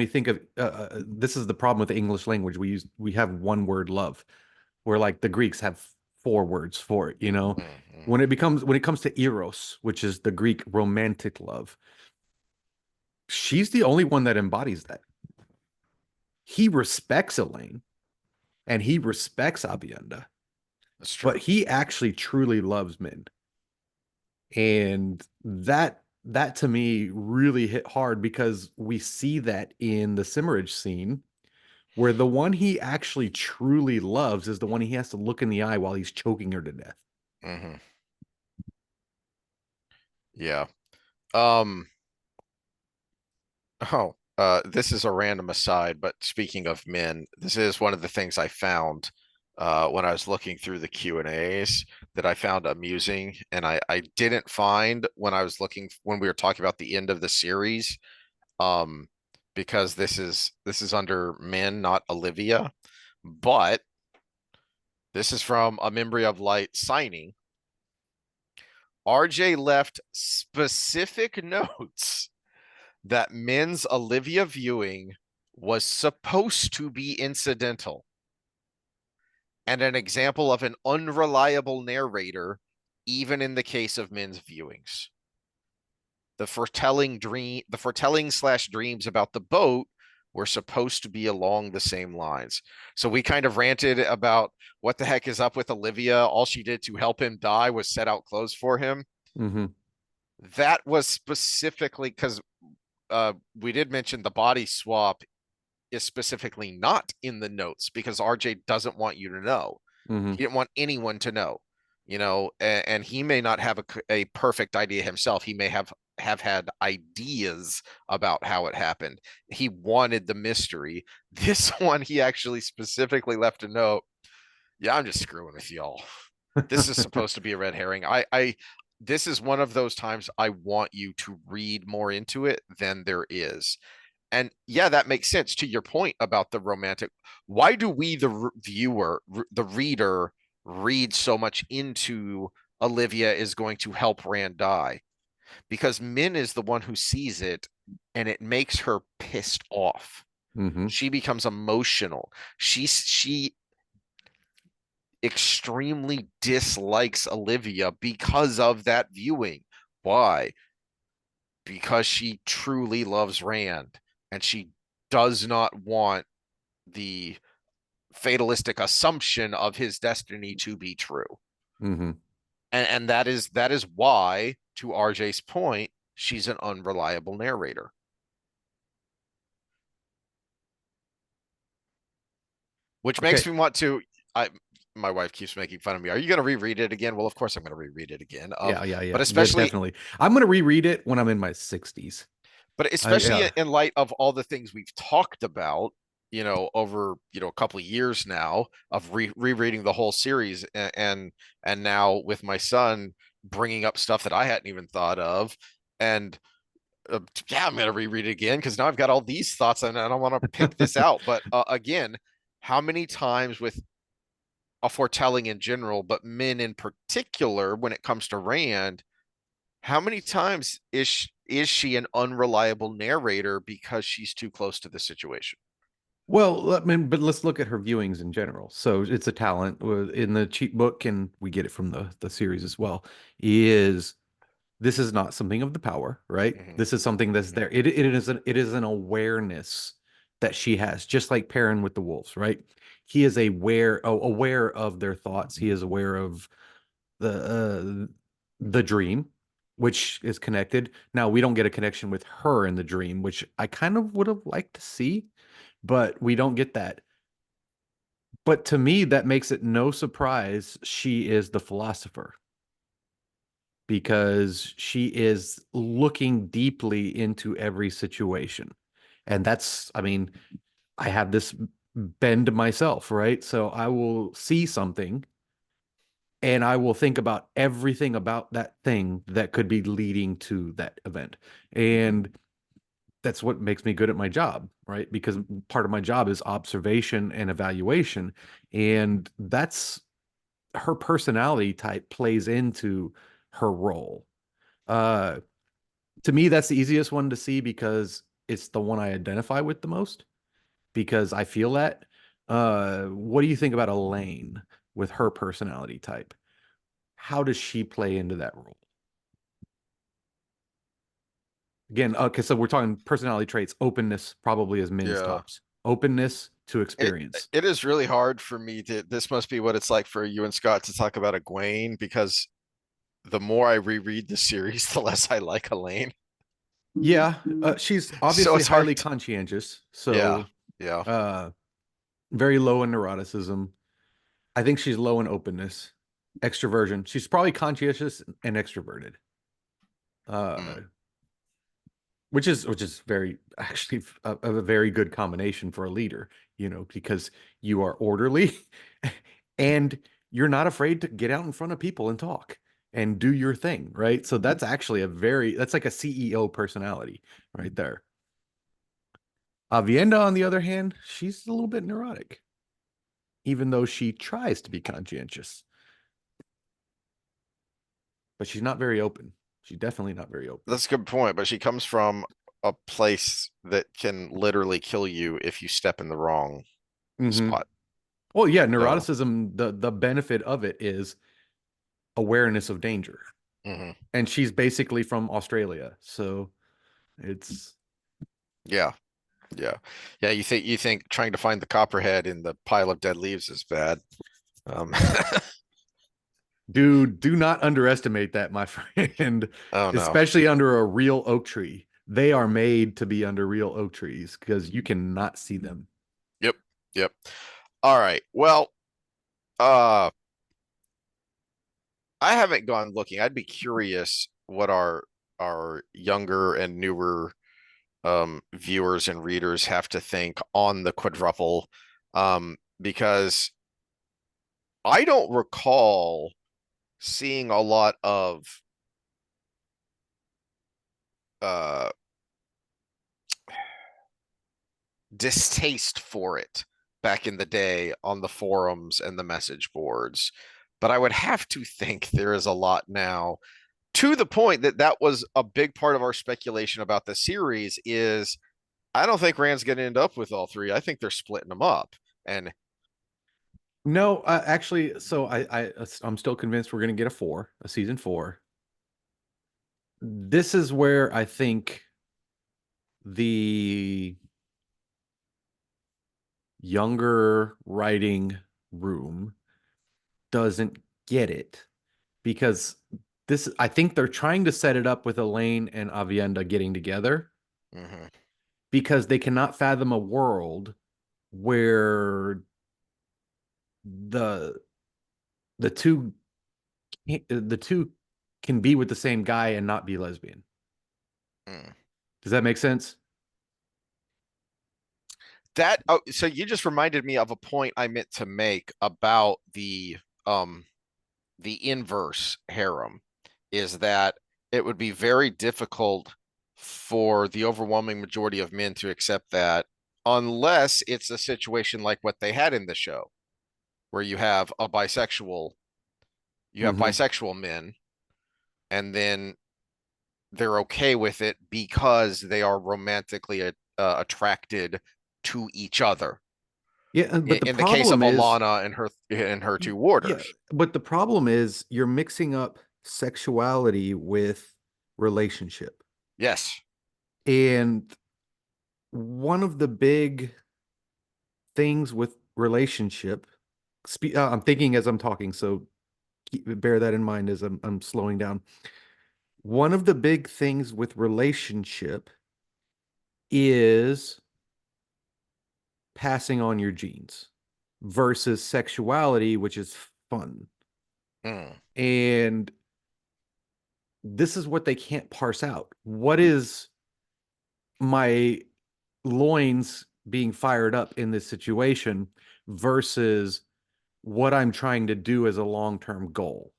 Speaker 2: think of this is the problem with the English language. We have one word love, where like the Greeks have four words for it.
Speaker 1: Mm-hmm.
Speaker 2: When it comes to eros, which is the Greek romantic love, she's the only one that embodies that. He respects Elayne and he respects Avienda,
Speaker 1: That's
Speaker 2: but
Speaker 1: true.
Speaker 2: he actually truly loves men. And that to me really hit hard because we see that in the Simmerage scene where the one he actually truly loves is the one he has to look in the eye while he's choking her to death.
Speaker 1: Hmm. Yeah. Um, this is a random aside, but speaking of men, this is one of the things I found when I was looking through the Q&As that I found amusing, and I didn't find when I was looking when we were talking about the end of the series, um, because this is under men, not Olivia, but this is from a Memory of Light signing. RJ left specific notes that Min's Olivia viewing was supposed to be incidental and an example of an unreliable narrator, even in the case of Min's viewings. The foretelling slash dreams about the boat were supposed to be along the same lines. So we kind of ranted about what the heck is up with Olivia. All she did to help him die was set out clothes for him.
Speaker 2: Mm-hmm.
Speaker 1: That was specifically because we did mention the body swap is specifically not in the notes because RJ doesn't want you to know.
Speaker 2: Mm-hmm.
Speaker 1: He didn't want anyone to know, and he may not have a perfect idea himself. He may have had ideas about how it happened. He wanted the mystery. This one, he actually specifically left a note. Yeah, I'm just screwing with y'all. This is supposed to be a red herring. This is one of those times I want you to read more into it than there is. And yeah, that makes sense to your point about the romantic. Why do we, the viewer, the reader, read so much into Olivia is going to help Rand die? Because Min is the one who sees it and it makes her pissed off.
Speaker 2: Mm-hmm.
Speaker 1: She becomes emotional. She extremely dislikes Olivia because of that viewing. Why? Because she truly loves Rand and she does not want the fatalistic assumption of his destiny to be true.
Speaker 2: Mm-hmm.
Speaker 1: And that is why, to RJ's point, she's an unreliable narrator. Which makes
Speaker 2: Okay.
Speaker 1: me want to I my wife keeps making fun of me. Are you going to reread it again? Well, of course I'm going to reread it again.
Speaker 2: Yeah, yeah,
Speaker 1: But
Speaker 2: yeah.
Speaker 1: especially
Speaker 2: Definitely. I'm gonna reread it when I'm in my 60s.
Speaker 1: but especially
Speaker 2: Yeah.
Speaker 1: in light of all the things we've talked about, over, a couple of years now of rereading the whole series and now with my son bringing up stuff that I hadn't even thought of. And yeah, I'm going to reread it again because now I've got all these thoughts and I don't want to pick this out. But again, how many times with a foretelling in general, but Min in particular, when it comes to Rand, how many times is she an unreliable narrator because she's too close to the situation?
Speaker 2: Well, I mean, but let's look at her viewings in general. So it's a talent in the cheat book, and we get it from the series as well. Is this is not something of the power, right?
Speaker 1: Hmm.
Speaker 2: This is something that's
Speaker 1: Hmm.
Speaker 2: there. It is an awareness that she has, just like Perrin with the wolves, right? He is aware of their thoughts. He is aware of the dream, which is connected. Now we don't get a connection with her in the dream, which I kind of would have liked to see, but we don't get that. But to me, that makes it no surprise she is the philosopher because she is looking deeply into every situation. And that's, I mean, I have this bend myself, right? So I will see something and I will think about everything about that thing that could be leading to that event. And that's what makes me good at my job, right? Because part of my job is observation and evaluation. And that's her personality type plays into her role. Uh, to me, that's the easiest one to see because it's the one I identify with the most because I feel that. What do you think about Elayne with her personality type? How does she play into that role? Again, okay, so we're talking personality traits. Openness probably is Min's
Speaker 1: Yeah.
Speaker 2: tops. Openness to
Speaker 1: It
Speaker 2: experience.
Speaker 1: it is really hard for me to this must be what it's like for you and Scott to talk about Egwene because the more I reread the series, the less I like Elayne.
Speaker 2: Yeah, she's
Speaker 1: So
Speaker 2: obviously
Speaker 1: it's hard
Speaker 2: highly
Speaker 1: to,
Speaker 2: conscientious,
Speaker 1: yeah,
Speaker 2: so
Speaker 1: yeah.
Speaker 2: uh, very low in neuroticism. I think she's low in openness, extroversion. She's probably conscientious and extroverted,
Speaker 1: Mm.
Speaker 2: uh, which is very actually a very good combination for a leader, because you are orderly and you're not afraid to get out in front of people and talk and do your thing, right? So that's actually that's like a CEO personality right there. Avienda, on the other hand, she's a little bit neurotic, even though she tries to be conscientious. but she's not very open. She's definitely not very open.
Speaker 1: That's a good point, but she comes from a place that can literally kill you if you step in the wrong
Speaker 2: Hmm.
Speaker 1: spot.
Speaker 2: Well, yeah,
Speaker 1: So,
Speaker 2: neuroticism, the benefit of it is awareness of danger.
Speaker 1: mhm.
Speaker 2: And she's basically from Australia. So it's
Speaker 1: Yeah, yeah, yeah. You think trying to find the copperhead in the pile of dead leaves is bad? Um,
Speaker 2: dude, do not underestimate that, my friend,
Speaker 1: oh no.
Speaker 2: especially under a real oak tree. They are made to be under real oak trees because you cannot see them.
Speaker 1: Yep, yep. All right. Well, uh, I haven't gone looking. I'd be curious what our younger and newer viewers and readers have to think on the quadruple, because I don't recall seeing a lot of uh distaste for it back in the day on the forums and the message boards. But I would have to think there is a lot now, to the point that that was a big part of our speculation about the series. Is I don't think Rand's going to end up with all three. I think they're splitting them up. And
Speaker 2: No, actually, so I'm still convinced we're going to get a season four. This is where I think the younger writing room doesn't get it because I think they're trying to set it up with Elayne and Aviendha getting together
Speaker 1: mhm,
Speaker 2: because they cannot fathom a world where the the two the two can be with the same guy and not be lesbian.
Speaker 1: mm.
Speaker 2: Does that make sense?
Speaker 1: That oh, so you just reminded me of a point I meant to make about um the inverse harem, is that it would be very difficult for the overwhelming majority of men to accept that, unless it's a situation like what they had in the show, where you have
Speaker 2: Mm-hmm.
Speaker 1: bisexual men, and then they're okay with it because they are romantically attracted to each other.
Speaker 2: Yeah, but the
Speaker 1: In the case of
Speaker 2: problem is,
Speaker 1: Alana and her two
Speaker 2: yeah,
Speaker 1: warders.
Speaker 2: but the problem is you're mixing up sexuality with relationship.
Speaker 1: Yes.
Speaker 2: And one of the big things with relationship, I'm thinking as I'm talking, so bear that in mind as I'm slowing down. One of the big things with relationship is passing on your genes versus sexuality, which is fun.
Speaker 1: Mm.
Speaker 2: And this is what they can't parse out. What is my loins being fired up in this situation versus what I'm trying to do as a long-term goal?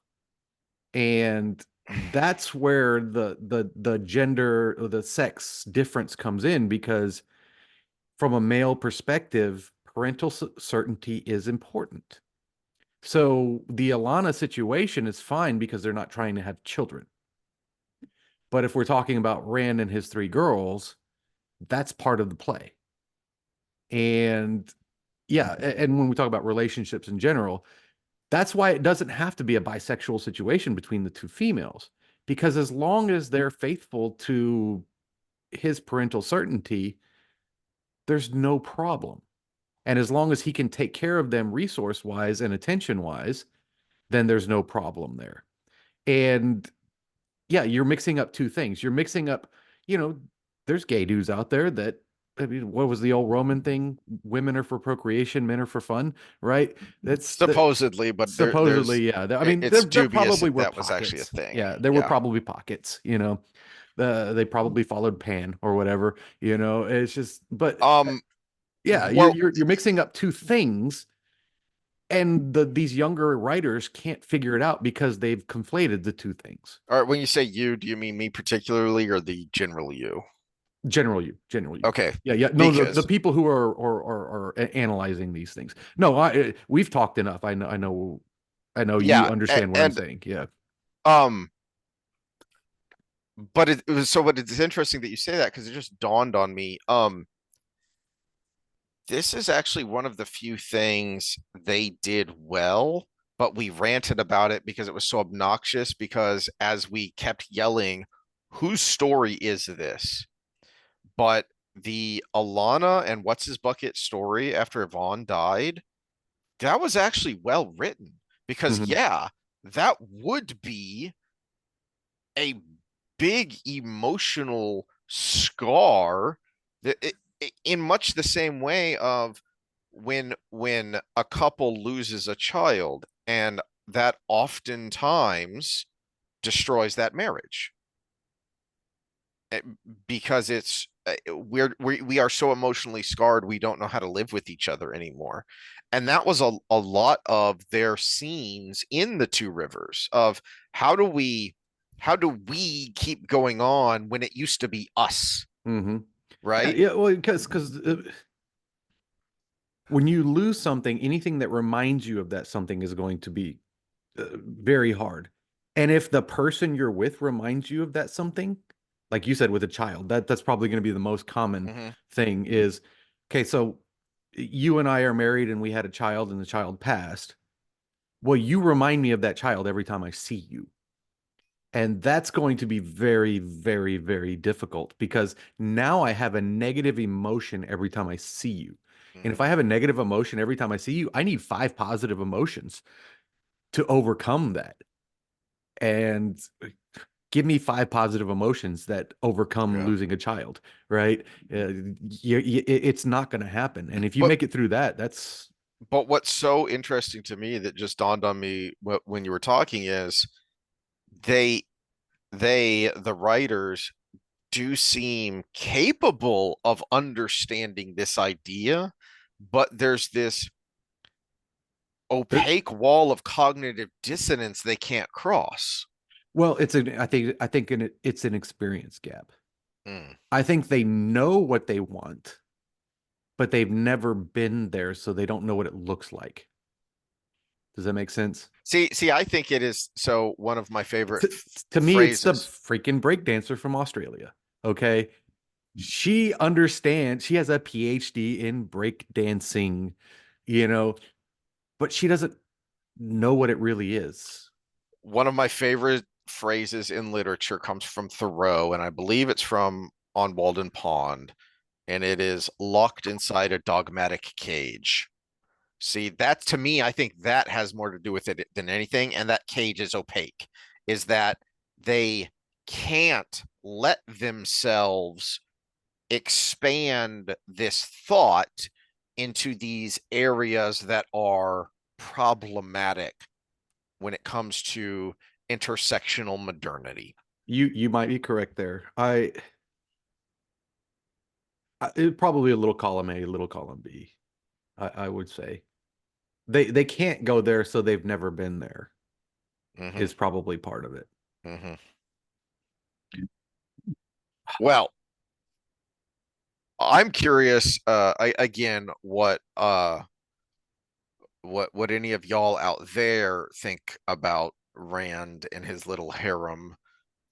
Speaker 2: And that's where the gender or the sex difference comes in because from a male perspective, parental certainty is important. So the Alana situation is fine because they're not trying to have children. But if we're talking about Rand and his three girls, that's part of the play. And yeah, and when we talk about relationships in general, that's why it doesn't have to be a bisexual situation between the two females. Because as long as they're faithful to his parental certainty, there's no problem. And as long as he can take care of them resource wise and attention wise, then there's no problem there. And yeah, you're mixing up two things. You're mixing up, you know, there's gay dudes out there that, I mean, what was the old Roman thing? Women are for procreation, men are for fun, right? That's the
Speaker 1: Supposedly, but
Speaker 2: supposedly, yeah. I mean,
Speaker 1: it's
Speaker 2: there
Speaker 1: dubious
Speaker 2: probably
Speaker 1: if
Speaker 2: were
Speaker 1: that was actually a
Speaker 2: pockets.
Speaker 1: thing.
Speaker 2: Yeah, there were
Speaker 1: Yeah.
Speaker 2: probably pockets, they probably followed Pan or whatever, it's just, but
Speaker 1: Um,
Speaker 2: yeah, you're
Speaker 1: well,
Speaker 2: you're you're mixing up two things and these younger writers can't figure it out because they've conflated the two things.
Speaker 1: all right, when you say you, do you mean me particularly or the general you?
Speaker 2: General you.
Speaker 1: Okay,
Speaker 2: Yeah, yeah. No, the
Speaker 1: because
Speaker 2: people who are analyzing these things. No, we've talked enough. I know you
Speaker 1: yeah,
Speaker 2: understand what I'm
Speaker 1: and
Speaker 2: saying. Yeah.
Speaker 1: um but it was so. But it's interesting that you say that because it just dawned on me. This is actually one of the few things they did well, but we ranted about it because it was so obnoxious. Because as we kept yelling, whose story is this? But the Alana and what's his bucket story after Yvonne died, that was actually well written. Because,
Speaker 2: Mhm.
Speaker 1: yeah, that would be a big emotional scar that in much the same way of when a couple loses a child, and that oftentimes destroys that marriage. Eh, because we are so emotionally scarred, we don't know how to live with each other anymore. And that was a lot of their scenes in the Two Rivers of how do we how do we keep going on when it used to be us,
Speaker 2: Mhm. Yeah,
Speaker 1: right?
Speaker 2: yeah, well, because when you lose something, anything that reminds you of that something is going to be very hard. And if the person you're with reminds you of that something, like you said with a child, that's probably going to be the most common
Speaker 1: Hmm.
Speaker 2: thing is, okay, so you and I are married and we had a child and the child passed. Well, you remind me of that child every time I see you. And that's going to be very, very, very difficult because now I have a negative emotion every time I see you. And if
Speaker 1: Hmm.
Speaker 2: I have a negative emotion every time I see you, I need five positive emotions to overcome that. And give me five positive emotions that overcome
Speaker 1: Yeah.
Speaker 2: losing a child, right? It's not going to happen. And if you
Speaker 1: But
Speaker 2: make it through that, that's
Speaker 1: what's so interesting to me that just dawned on me when you were talking is they the writers do seem capable of understanding this idea, but there's this
Speaker 2: there.
Speaker 1: opaque wall of cognitive dissonance they can't cross.
Speaker 2: Well, it's an experience gap.
Speaker 1: Mm.
Speaker 2: I think they know what they want, but they've never been there, so they don't know what it looks like. Does that make sense?
Speaker 1: See, I think it is so one of my favorite
Speaker 2: To, to me, it's the
Speaker 1: phrases.
Speaker 2: freaking breakdancer from Australia. Okay. She understands, she has a PhD in breakdancing, you know, but she doesn't know what it really is.
Speaker 1: One of my favorite phrases in literature comes from Thoreau, and I believe it's from On Walden Pond, and it is locked inside a dogmatic cage. See, that to me, I think that has more to do with it than anything. And that cage is opaque, is that they can't let themselves expand this thought into these areas that are problematic when it comes to intersectional modernity.
Speaker 2: You might be correct there. It, probably a little column A, little column B, I would say. They can't go there, so they've never been there,
Speaker 1: Hmm.
Speaker 2: is probably part of it.
Speaker 1: Hmm. Well, I'm curious, again, what any of y'all out there think about Rand and his little harem,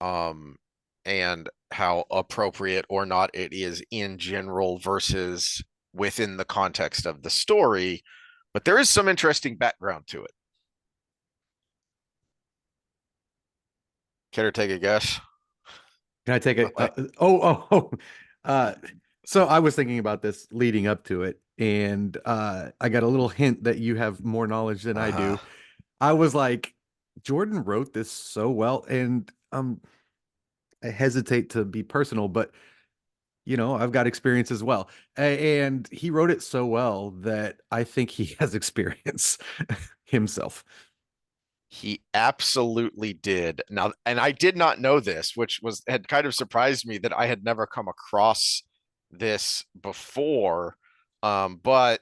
Speaker 1: um, and how appropriate or not it is in general versus within the context of the story. But there is some interesting background to it. Care to take a guess?
Speaker 2: Can I take a uh so I was thinking about this leading up to it, and I got a little hint that you have more knowledge than I
Speaker 1: Uh-huh.
Speaker 2: do. I was like, Jordan wrote this so well, and I hesitate to be personal, but I've got experience as well. And he wrote it so well that I think he has experience himself.
Speaker 1: He absolutely did. Now, and I did not know this, which was had kind of surprised me that I had never come across this before. But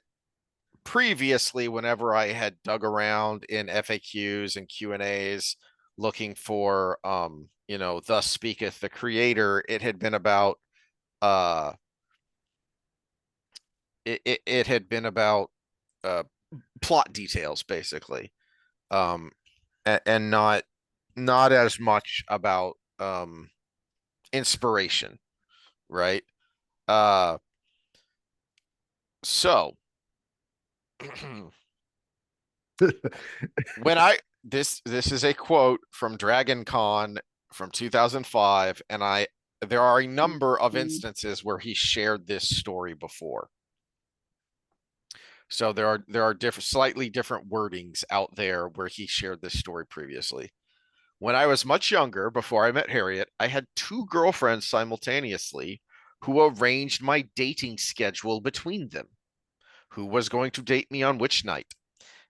Speaker 1: previously, whenever I had dug around in FAQs and Q&As looking for thus speaketh the creator, it had been about uh it had been about uh plot details basically. And not as much about inspiration, right? Uh, so when I this is a quote from Dragon Con from 2005, and there are a number of instances where he shared this story before. So there are different, slightly different wordings out there where he shared this story previously. When I was much younger, before I met Harriet, I had two girlfriends simultaneously who arranged my dating schedule between them. Who was going to date me on which night?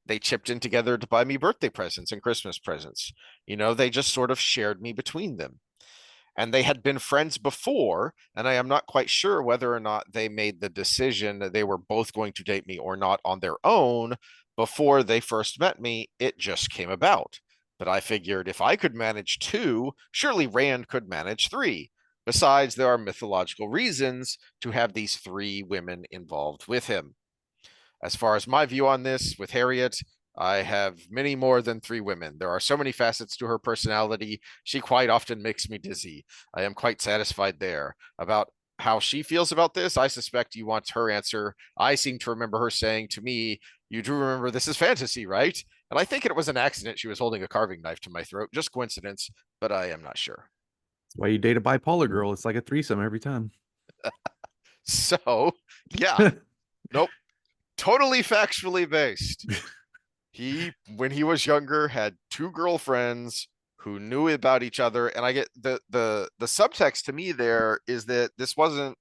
Speaker 1: They chipped in together to buy me birthday presents and Christmas presents. They just sort of shared me between them. And they had been friends before, and I am not quite sure whether or not they made the decision that they were both going to date me or not on their own before they first met me. It just came about. But I figured if I could manage two, surely Rand could manage three. Besides, there are mythological reasons to have these three women involved with him. As far as my view on this with Harriet, I have many more than three women. There are so many facets to her personality. She quite often makes me dizzy. I am quite satisfied there. About how she feels about this, I suspect you want her answer. I seem to remember her saying to me, "You do remember this is fantasy, right?" And I think it was an accident. She was holding a carving knife to my throat. Just coincidence, but I am not sure.
Speaker 2: That's why you date a bipolar girl. It's like a threesome every time.
Speaker 1: So, yeah, nope, totally factually based. When he was younger, had two girlfriends who knew about each other, and I get the subtext to me there is that this wasn't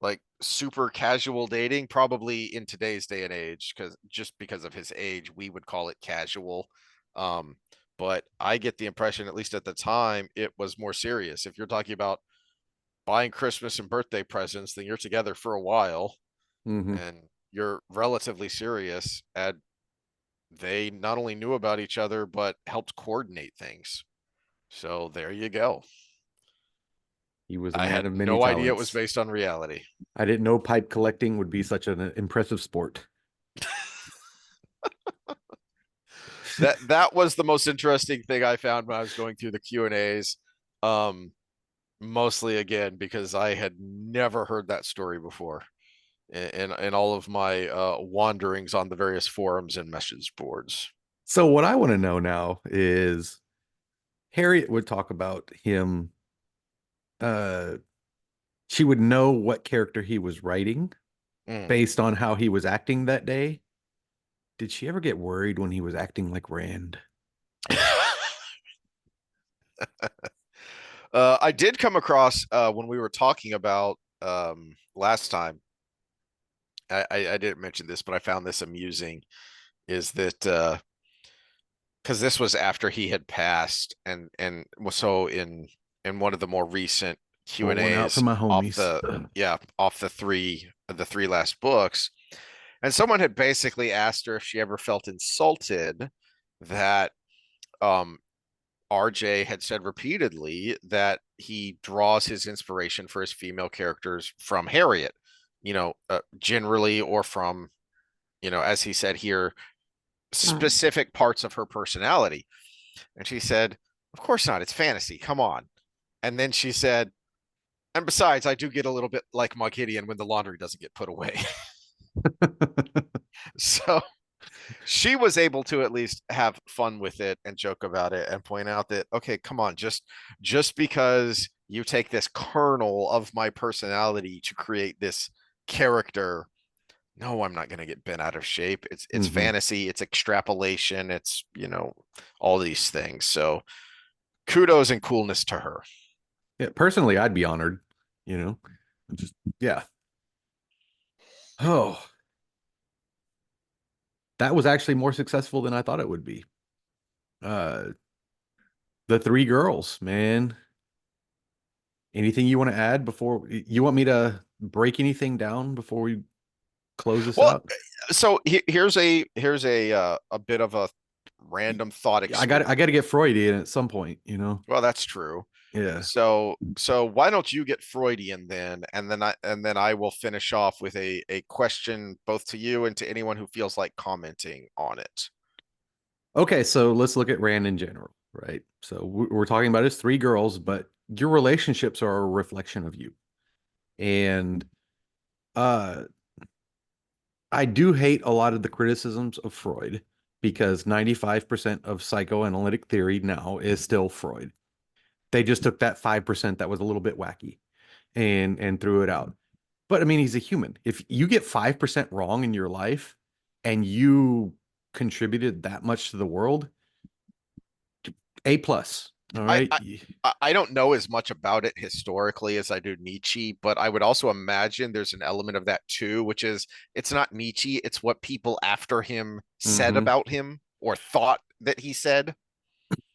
Speaker 1: like super casual dating. Probably in today's day and age, because of his age, we would call it casual. Um, but I get the impression, at least at the time, it was more serious. If you're talking about buying Christmas and birthday presents, then you're together for a while
Speaker 2: Hmm.
Speaker 1: and you're relatively serious. And they not only knew about each other, but helped coordinate things. So there you go.
Speaker 2: He was a
Speaker 1: I
Speaker 2: man
Speaker 1: had
Speaker 2: of many
Speaker 1: no idea it was
Speaker 2: talents.
Speaker 1: based on reality.
Speaker 2: I didn't know pipe collecting would be such an impressive sport.
Speaker 1: That was the most interesting thing I found when I was going through the Q&As. Um, Mostly again because I had never heard that story before in all of my wanderings on the various forums and message boards.
Speaker 2: So what I want to know now is Harriet would talk about him. Uh, she would know what character he was writing
Speaker 1: Mm.
Speaker 2: based on how he was acting that day. Did she ever get worried when he was acting like Rand?
Speaker 1: I did come across when we were talking about last time. I didn't mention this, but I found this amusing. Is that because this was after he had passed, and so in one of the more recent Q
Speaker 2: Pour
Speaker 1: and
Speaker 2: one out for
Speaker 1: A's
Speaker 2: my
Speaker 1: off
Speaker 2: homies.
Speaker 1: the yeah off the three last books, and someone had basically asked her if she ever felt insulted that um RJ had said repeatedly that he draws his inspiration for his female characters from Harriet, generally, or from, as he said here, specific parts of her personality. And she said, "Of course not. It's fantasy. Come on." And then she said, "And besides, I do get a little bit like Mug Gideon when the laundry doesn't get put away." So she was able to at least have fun with it and joke about it and point out that, okay, come on, just because you take this kernel of my personality to create this character, no, I'm not going to get bent out of shape. It's
Speaker 2: Hmm.
Speaker 1: fantasy, it's extrapolation, it's, all these things. So kudos and coolness to her.
Speaker 2: Yeah, personally, I'd be honored, you know. Just yeah. Oh, that was actually more successful than I thought it would be. Uh, the three girls, man. Anything you want to add before you want me to break anything down before we close this
Speaker 1: Well,
Speaker 2: out?
Speaker 1: so here's a bit of a random thought
Speaker 2: I got to
Speaker 1: experiment.
Speaker 2: get Freudian at some point, you know.
Speaker 1: Well, that's true.
Speaker 2: Yeah.
Speaker 1: So why don't you get Freudian then, and then I will finish off with a question both to you and to anyone who feels like commenting on it.
Speaker 2: Okay, so let's look at Rand in general, right? So we're talking about his three girls, but your relationships are a reflection of you. And uh I do hate a lot of the criticisms of Freud because 95% of psychoanalytic theory now is still Freud. They just took that 5% that was a little bit wacky and threw it out. But I mean, he's a human. If you get 5% wrong in your life and you contributed that much to the world, A plus. All
Speaker 1: I,
Speaker 2: right.
Speaker 1: I I don't know as much about it historically as I do Nietzsche, but I would also imagine there's an element of that too, which is it's not Nietzsche, it's what people after him said
Speaker 2: Hmm.
Speaker 1: about him or thought that he said.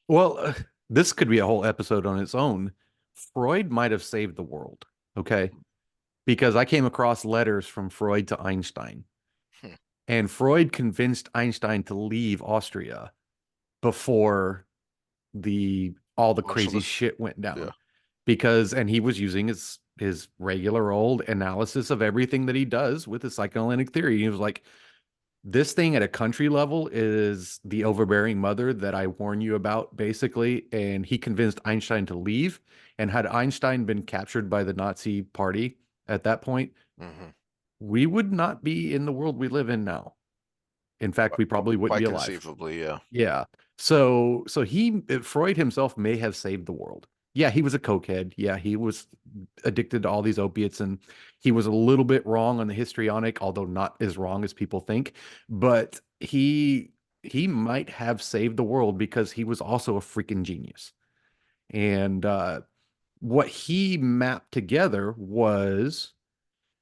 Speaker 2: Well, this could be a whole episode on its own. Freud might have saved the world. Okay. Because I came across letters from Freud to Einstein,
Speaker 1: Hmm.
Speaker 2: and Freud convinced Einstein to leave Austria before the all the crazy
Speaker 1: Socialist.
Speaker 2: shit went
Speaker 1: Yeah.
Speaker 2: down. Because and he was using his regular old analysis of everything that he does with his psychoanalytic theory. He was like, this thing at a country level is the overbearing mother that I warn you about, basically. And he convinced Einstein to leave. And had Einstein been captured by the Nazi party at that point,
Speaker 1: Hmm.
Speaker 2: we would not be in the world we live in now. In fact, we probably wouldn't
Speaker 1: Quite
Speaker 2: be alive.
Speaker 1: conceivably, yeah.
Speaker 2: Yeah. So he Freud himself may have saved the world. Yeah, he was a cokehead. Yeah, he was addicted to all these opiates, and he was a little bit wrong on the histrionic, although not as wrong as people think. But he might have saved the world because he was also a freaking genius. And what he mapped together was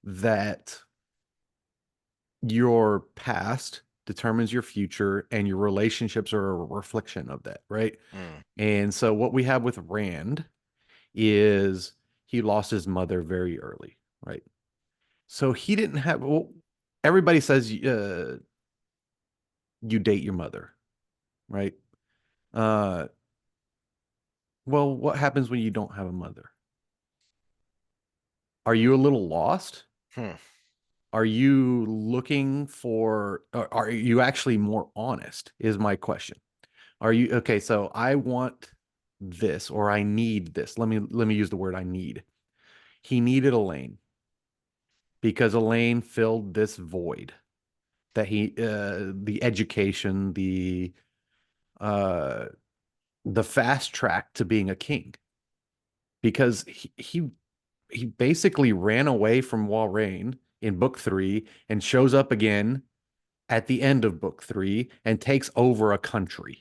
Speaker 2: that your past determines your future and your relationships are a reflection of that, right?
Speaker 1: Mm.
Speaker 2: And so what we have with Rand is he lost his mother very early, right? So he didn't have, well, everybody says you date your mother, right? Uh, well, what happens when you don't have a mother? Are you a little lost?
Speaker 1: Hmm.
Speaker 2: Are you looking for, are you actually more honest? Is my question. Are you okay? So I want this or I need this. Let me use the word I need. He needed Elayne because Elayne filled this void that the education, uh the fast track to being a king because he basically ran away from Warrain in book 3 and shows up again at the end of book 3 and takes over a country.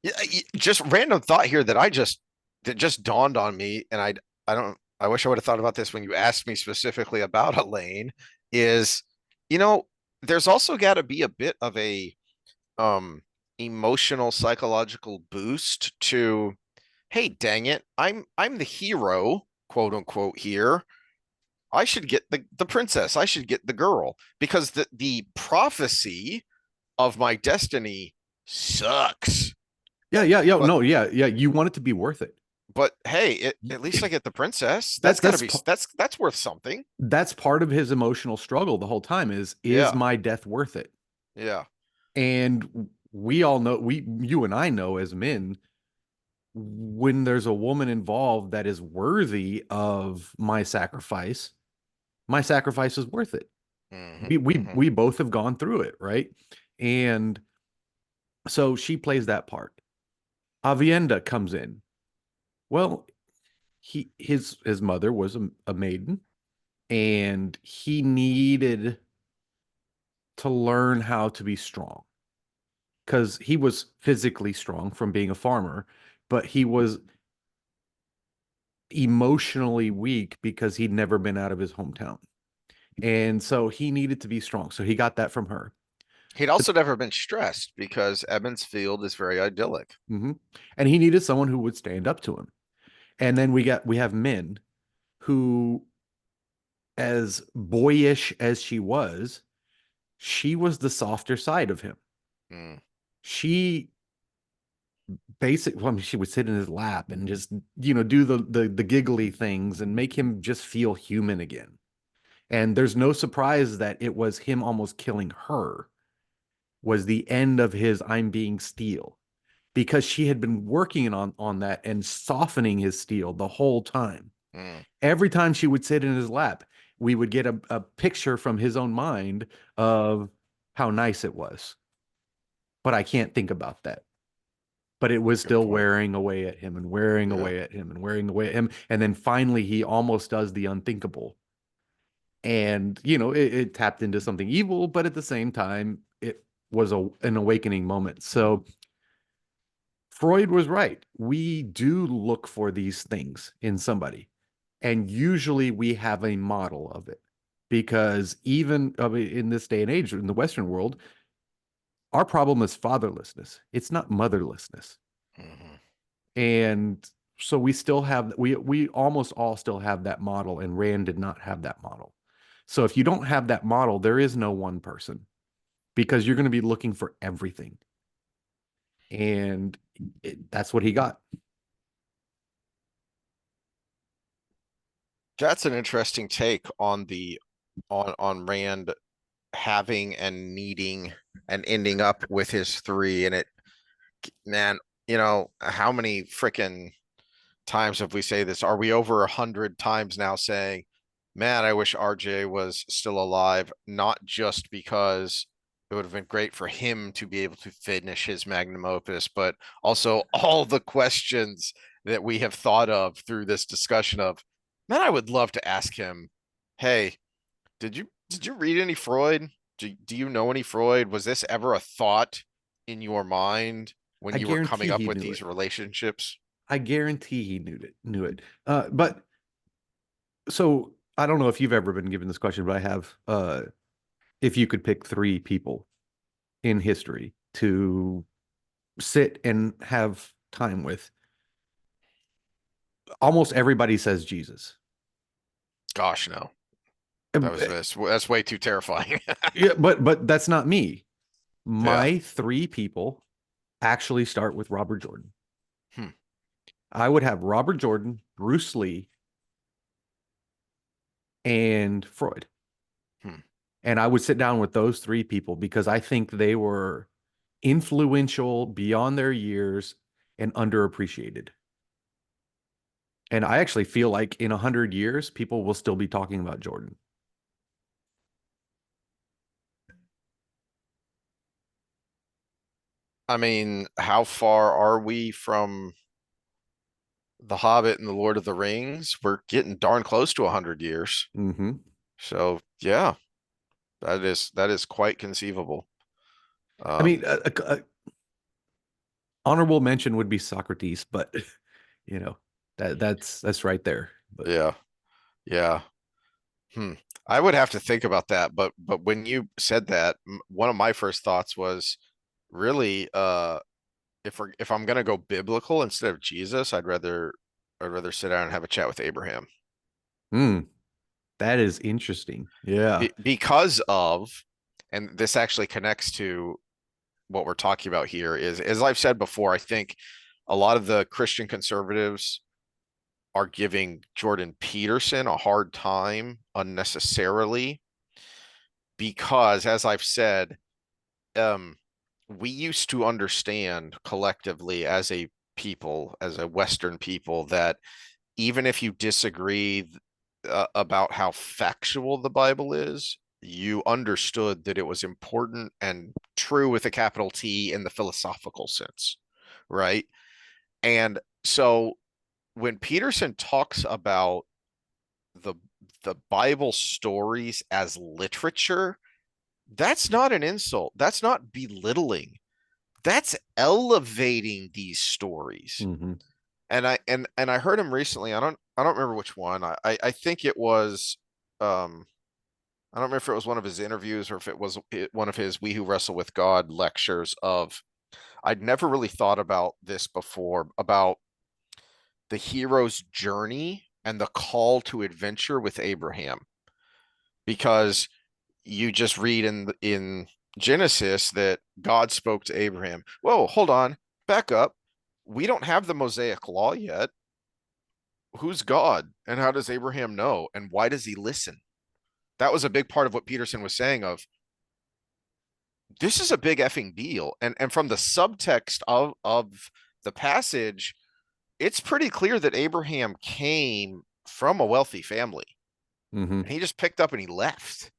Speaker 1: Yeah, just random thought here that just dawned on me, and I don't I wish I would have thought about this when you asked me specifically about Elaine, is you know, there's also got to be a bit of a um emotional psychological boost to, hey, dang it, I'm the hero, quote unquote here. I should get the princess. I should get the girl because the prophecy of my destiny sucks.
Speaker 2: Yeah, yeah, yeah.
Speaker 1: But
Speaker 2: No, yeah, yeah. You want it to be worth it.
Speaker 1: hey, at least I get the princess. That's
Speaker 2: That
Speaker 1: gotta
Speaker 2: that's
Speaker 1: be that's worth something.
Speaker 2: that's part of his emotional struggle the whole time is
Speaker 1: Yeah,
Speaker 2: my death worth it?
Speaker 1: yeah.
Speaker 2: And we all know, we you and I know as men, when there's a woman involved that is worthy of my sacrifice is worth it.
Speaker 1: Hmm.
Speaker 2: We
Speaker 1: Hmm.
Speaker 2: we both have gone through it, right? And so she plays that part. Avienda comes in. Well, his mother was a maiden, and he needed to learn how to be strong because he was physically strong from being a farmer, but he was emotionally weak because he'd never been out of his hometown. And so he needed to be strong. So he got that from her.
Speaker 1: He'd also never been stressed because Ebbins Field is very idyllic.
Speaker 2: Hmm. And he needed someone who would stand up to him. And then we have Min, who, as boyish as she was the softer side of him.
Speaker 1: Mm.
Speaker 2: She well, I mean, she would sit in his lap and just, do the giggly things and make him just feel human again. And there's no surprise that it was him almost killing her was the end of his I'm being steel because she had been working on that and softening his steel the whole time.
Speaker 1: Mm,
Speaker 2: Every time she would sit in his lap, we would get a picture from his own mind of how nice it was. But I can't think about that. But it was
Speaker 1: good
Speaker 2: still
Speaker 1: point.
Speaker 2: wearing away at him and wearing
Speaker 1: Yeah.
Speaker 2: away at him and wearing away at him. And then finally, he almost does the unthinkable. And, it tapped into something evil, but at the same time, it was an awakening moment. So Freud was right. We do look for these things in somebody. And usually we have a model of it. Because even I mean, in this day and age, in the Western world, our problem is fatherlessness. It's not motherlessness.
Speaker 1: Hmm.
Speaker 2: And so we almost all still have that model, and Rand did not have that model. So if you don't have that model, there is no one person because you're going to be looking for everything. And that's what he got.
Speaker 1: That's an interesting take on the on Rand having and needing and ending up with his three. And it, man, how many freaking times have we say this? Are we over 100 times now saying, man, I wish RJ was still alive, not just because it would have been great for him to be able to finish his magnum opus, but also all the questions that we have thought of through this discussion of, man, I would love to ask him, hey, did you read any Freud? Do you know any Freud? Was this ever a thought in your mind when
Speaker 2: I
Speaker 1: you were coming
Speaker 2: guarantee
Speaker 1: up
Speaker 2: he
Speaker 1: with
Speaker 2: knew
Speaker 1: these
Speaker 2: it.
Speaker 1: relationships?
Speaker 2: I guarantee he knew it. But so I don't know if you've ever been given this question, but I have. If you could pick three people in history to sit and have time with, almost everybody says Jesus.
Speaker 1: Gosh, no.
Speaker 2: Um,
Speaker 1: That's way too terrifying.
Speaker 2: Yeah, but that's not me.
Speaker 1: Yeah.
Speaker 2: My three people actually start with Robert Jordan.
Speaker 1: Hmm.
Speaker 2: I would have Robert Jordan, Bruce Lee, and Freud.
Speaker 1: Hmm.
Speaker 2: And I would sit down with those three people because I think they were influential beyond their years and underappreciated. And I actually feel like in 100 years, people will still be talking about Jordan.
Speaker 1: I mean, how far are we from The Hobbit and The Lord of the Rings? We're getting darn close to 100 years.
Speaker 2: Hmm.
Speaker 1: So yeah, that is quite conceivable.
Speaker 2: I mean,
Speaker 1: Um,
Speaker 2: honorable mention would be Socrates, but you know that's right there. But
Speaker 1: yeah, yeah. Hmm. I would have to think about that, but when you said that, one of my first thoughts was really, if I'm gonna go biblical instead of Jesus, I'd rather sit down and have a chat with Abraham.
Speaker 2: hmm, that is interesting. Yeah.
Speaker 1: Because of, and this actually connects to what we're talking about here, is, as I've said before, I think a lot of the Christian conservatives are giving Jordan Peterson a hard time unnecessarily because, as I've said, um, we used to understand collectively as a people, as a Western people, that even if you disagree about how factual the Bible is, you understood that it was important and true with a capital T in the philosophical sense, right? And so when Peterson talks about the the Bible stories as literature, that's not an insult. That's not belittling. That's elevating these stories.
Speaker 2: Hmm.
Speaker 1: And I heard him recently. I don't remember which one. I think it was, I don't remember if it was one of his interviews or if it was one of his We Who Wrestle with God lectures of, I'd never really thought about this before, about the hero's journey and the call to adventure with Abraham, because you just read in Genesis that God spoke to Abraham. Whoa, hold on, back up. We don't have the Mosaic law yet. Who's God and how does Abraham know and why does he listen? That was a big part of what Peterson was saying of, this is a big effing deal. And from the subtext of the passage, it's pretty clear that Abraham came from a wealthy family
Speaker 2: Hmm.
Speaker 1: and he just picked up and he left.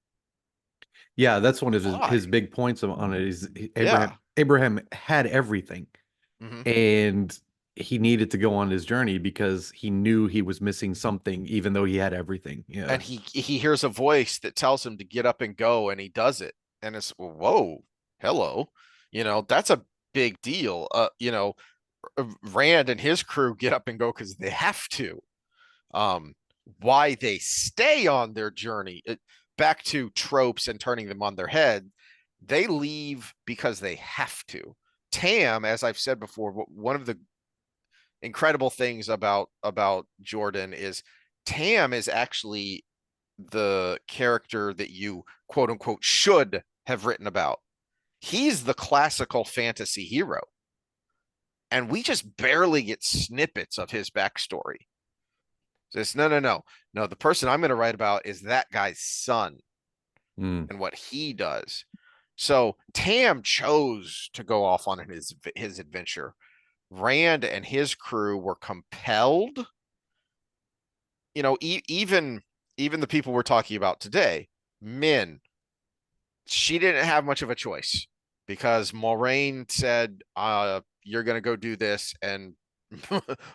Speaker 2: Yeah, that's one of his
Speaker 1: Why?
Speaker 2: big points on it is
Speaker 1: Yeah.
Speaker 2: Abraham had everything,
Speaker 1: Hmm.
Speaker 2: and he needed to go on his journey because he knew he was missing something, even though he had everything. Yeah.
Speaker 1: And he hears a voice that tells him to get up and go, and he does it. And it's whoa, hello, that's a big deal. Rand and his crew get up and go because they have to. Um, why they stay on their journey, back to tropes and turning them on their head, they leave because they have to. Tam, as I've said before, one of the incredible things about Jordan is Tam is actually the character that you quote unquote should have written about. He's the classical fantasy hero, and we just barely get snippets of his backstory. Says, no, no, no, no. The person I'm going to write about is that guy's son
Speaker 2: Mm.
Speaker 1: and what he does. So Tam chose to go off on his adventure. Rand and his crew were compelled. Even the people we're talking about today, men. She didn't have much of a choice because Moraine said, "You're going to go do this," and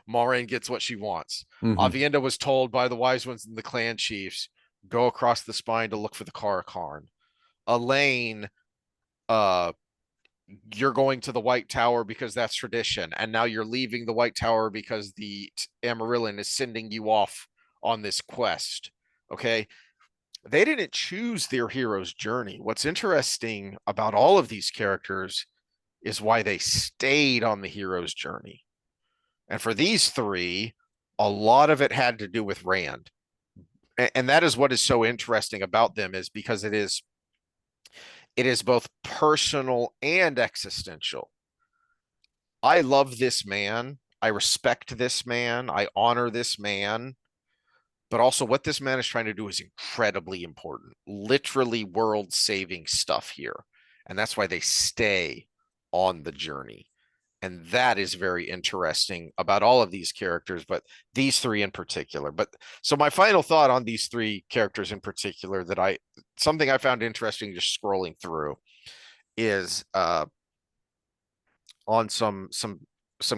Speaker 1: Moraine gets what she wants.
Speaker 2: Hmm.
Speaker 1: Aviendha was told by the wise ones and the clan chiefs, go across the spine to look for the Karakarn. Elayne, uh, you're going to the White Tower because that's tradition, and now you're leaving the White Tower because the Amarillan is sending you off on this quest. Okay, they didn't choose their hero's journey. What's interesting about all of these characters is why they stayed on the hero's journey. And for these three, a lot of it had to do with Rand. And that is what is so interesting about them, is because it is both personal and existential. I love this man. I respect this man. I honor this man. But also, what this man is trying to do is incredibly important, literally world saving stuff here. And that's why they stay on the journey. And that is very interesting about all of these characters, but these three in particular. But so, my final thought on these three characters in particular, something I found interesting just scrolling through, is on some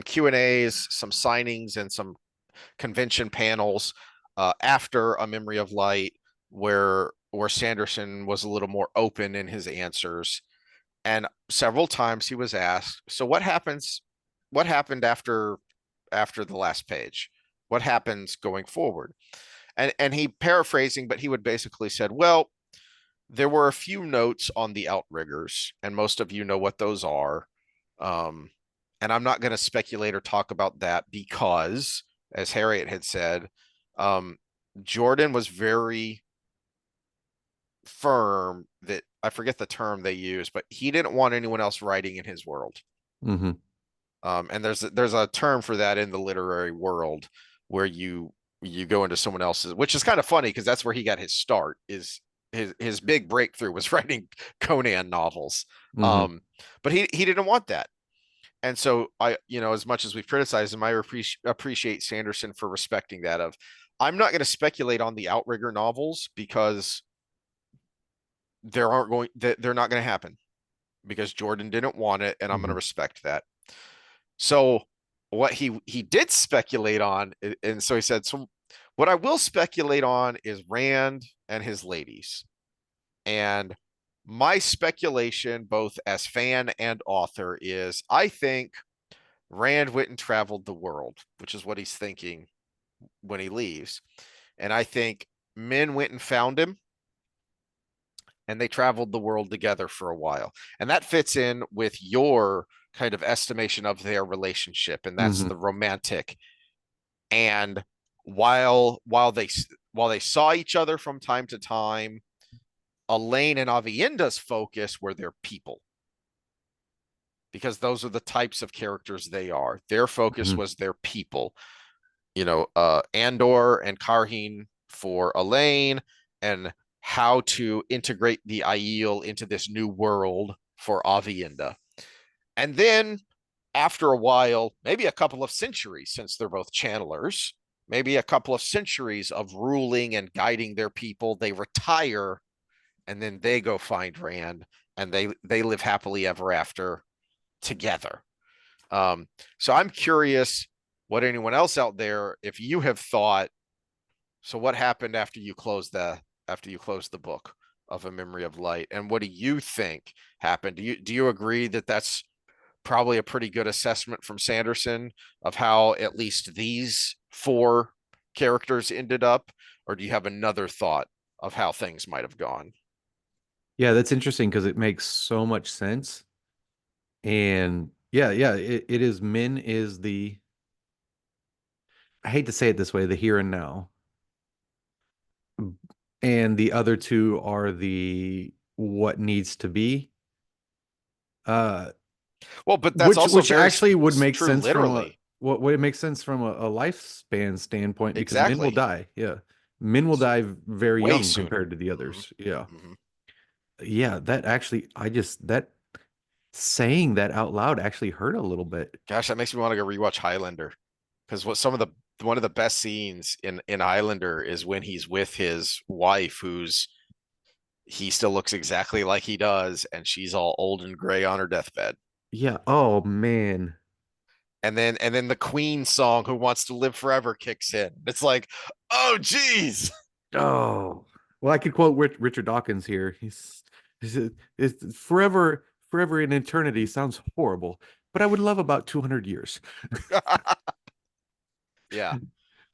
Speaker 1: Q&As, some signings, and some convention panels after A Memory of Light, where Sanderson was a little more open in his answers, and several times he was asked, "So what happens? What happened after the last page? What happens going forward?" And he paraphrasing, but he would basically said, "Well, there were a few notes on the outriggers, and most of you know what those are. Um, and I'm not going to speculate or talk about that because, as Harriet had said, um, Jordan was very firm that I forget the term they use, but he didn't want anyone else writing in his world.
Speaker 2: Hmm.
Speaker 1: And there's a term for that in the literary world where you go into someone else's, which is kind of funny because that's where he got his start. Is his big breakthrough was writing Conan novels.
Speaker 2: Hmm.
Speaker 1: Um, but he didn't want that. And so as much as we've criticized him, I appreciate Sanderson for respecting that. I'm not going to speculate on the Outrigger novels because they're not going to happen because Jordan didn't want it, and I'm going to
Speaker 2: Hmm.
Speaker 1: respect that. So what he did speculate on, and so he said, so what I will speculate on is Rand and his ladies. And my speculation, both as fan and author, is I think Rand went and traveled the world, which is what he's thinking when he leaves. And I think men went and found him and they traveled the world together for a while. And that fits in with your kind of estimation of their relationship. And that's
Speaker 2: Hmm.
Speaker 1: the romantic. And while they saw each other from time to time, Elayne and Avienda's focus were their people, because those are the types of characters they are. Their focus
Speaker 2: Hmm.
Speaker 1: was their people. Andor and Karheen for Elayne, and how to integrate the Aiel into this new world for Avienda. And then after a while, maybe a couple of centuries, since they're both channelers, maybe a couple of centuries of ruling and guiding their people, they retire and then they go find Rand and they live happily ever after together. So I'm curious what anyone else out there, if you have thought, so what happened after you closed the book of A Memory of Light, and what do you think happened? Do you agree that that's probably a pretty good assessment from Sanderson of how at least these four characters ended up, or do you have another thought of how things might have gone?
Speaker 2: Yeah, that's interesting because it makes so much sense. And yeah, it is Min is the, I hate to say it this way, the here and now. And the other two are the what needs to be. Uh
Speaker 1: Well, but that's
Speaker 2: which
Speaker 1: also
Speaker 2: which
Speaker 1: very
Speaker 2: actually would make
Speaker 1: true
Speaker 2: sense from a
Speaker 1: literally.
Speaker 2: what would it make sense from a lifespan standpoint because Min will
Speaker 1: Exactly.
Speaker 2: die. Yeah. Min will die very
Speaker 1: Way
Speaker 2: young
Speaker 1: sooner.
Speaker 2: compared to the
Speaker 1: Hmm.
Speaker 2: others. Yeah.
Speaker 1: Hmm.
Speaker 2: Yeah, that actually I just that saying that out loud actually hurt a little bit.
Speaker 1: Gosh, that makes me want to go rewatch Highlander, because what some of the one of the best scenes in Highlander is when he's with his wife, who's he still looks exactly like he does, and she's all old and gray on her deathbed.
Speaker 2: Yeah. Oh man.
Speaker 1: And then the Queen song, "Who Wants to Live Forever," kicks in. It's like, oh geez.
Speaker 2: Oh. Well, I could quote Richard Dawkins here. It's forever in eternity sounds horrible, but I would love about 200 years.
Speaker 1: Yeah.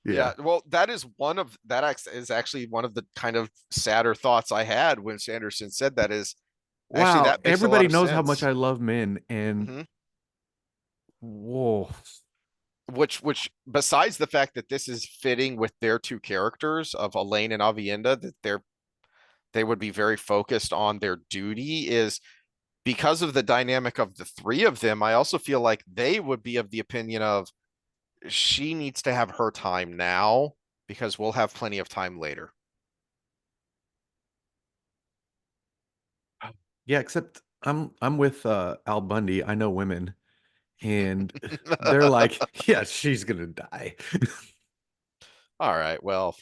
Speaker 2: Yeah.
Speaker 1: Yeah, well, that is actually one of the kind of sadder thoughts I had when Sanderson said that. Is actually,
Speaker 2: Wow.
Speaker 1: that makes a lot
Speaker 2: Everybody
Speaker 1: of
Speaker 2: knows how much
Speaker 1: sense.
Speaker 2: I love men and
Speaker 1: Hmm.
Speaker 2: whoa.
Speaker 1: Which besides the fact that this is fitting with their two characters of Elayne and Avienda, that they would be very focused on their duty, is because of the dynamic of the three of them. I also feel like they would be of the opinion of she needs to have her time now because we'll have plenty of time later.
Speaker 2: Yeah, except I'm with Al Bundy. I know women and they're like, yeah, she's gonna die.
Speaker 1: All right, well,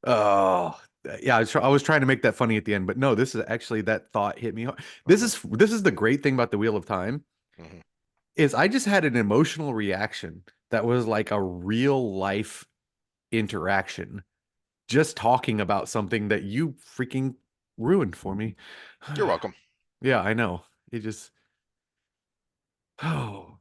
Speaker 2: Oh, yeah, I was trying to make that funny at the end, but no, this is actually that thought hit me hard.
Speaker 1: mhm,
Speaker 2: This is the great thing about the Wheel of Time
Speaker 1: mhm.
Speaker 2: is I just had an emotional reaction that was like a real life interaction, just talking about something that you freaking ruined for me.
Speaker 1: You're welcome.
Speaker 2: Yeah, I know. It just oh.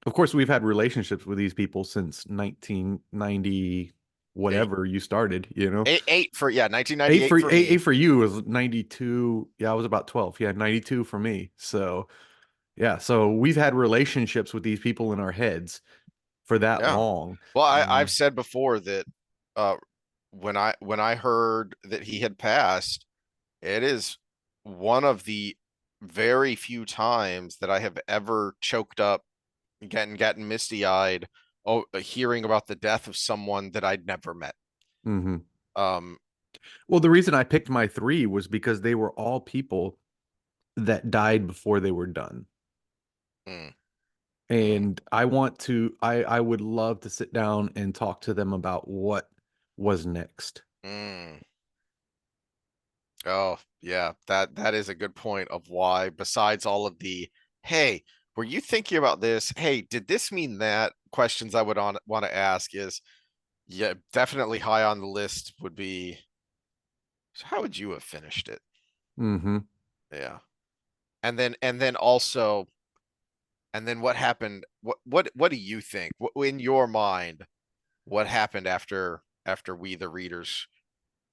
Speaker 2: Of course, we've had relationships with these people since 1990,
Speaker 1: Eight,
Speaker 2: whatever you started, you know.
Speaker 1: eight for yeah, 1998 for
Speaker 2: Eight
Speaker 1: me.
Speaker 2: for you was 92. Yeah, I was about 12. Yeah, 92 for me. So, yeah, so we've had relationships with these people in our heads for that
Speaker 1: Yeah.
Speaker 2: long.
Speaker 1: Well, I've
Speaker 2: And
Speaker 1: said before that uh when I heard that he had passed, it is one of the very few times that I have ever choked up, gotten misty eyed, hearing about the death of someone that I'd never met.
Speaker 2: mhm.
Speaker 1: Um,
Speaker 2: Well, the reason I picked my three was because they were all people that died before they were done.
Speaker 1: mm, mm,
Speaker 2: And I would love to sit down and talk to them about what was next.
Speaker 1: mm. Oh, yeah, that is a good point of why, besides all of the, hey, were you thinking about this? Hey, did this mean that? Questions I would want to ask is, yeah, definitely high on the list would be, so how would you have finished it?
Speaker 2: Hmm.
Speaker 1: Yeah. And then also, and then what happened? What do you think? In your mind, what happened after we the readers,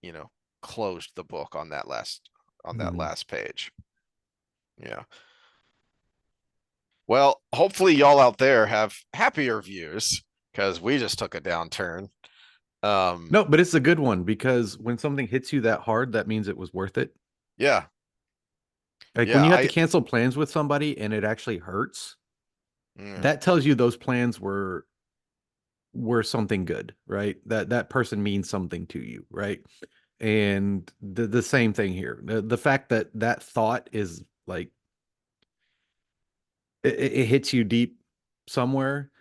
Speaker 1: you know, closed the book on that
Speaker 2: Hmm.
Speaker 1: last page? Yeah. Well, hopefully y'all out there have happier views because we just took a downturn. Um,
Speaker 2: No, but it's a good one because when something hits you that hard, that means it was worth it.
Speaker 1: yeah,
Speaker 2: Like when
Speaker 1: yeah,
Speaker 2: you have to cancel plans with somebody and it actually hurts,
Speaker 1: mm,
Speaker 2: that tells you those plans were something good, right? That person means something to you, right? And the same thing here. The fact that that thought is like it hits you deep somewhere,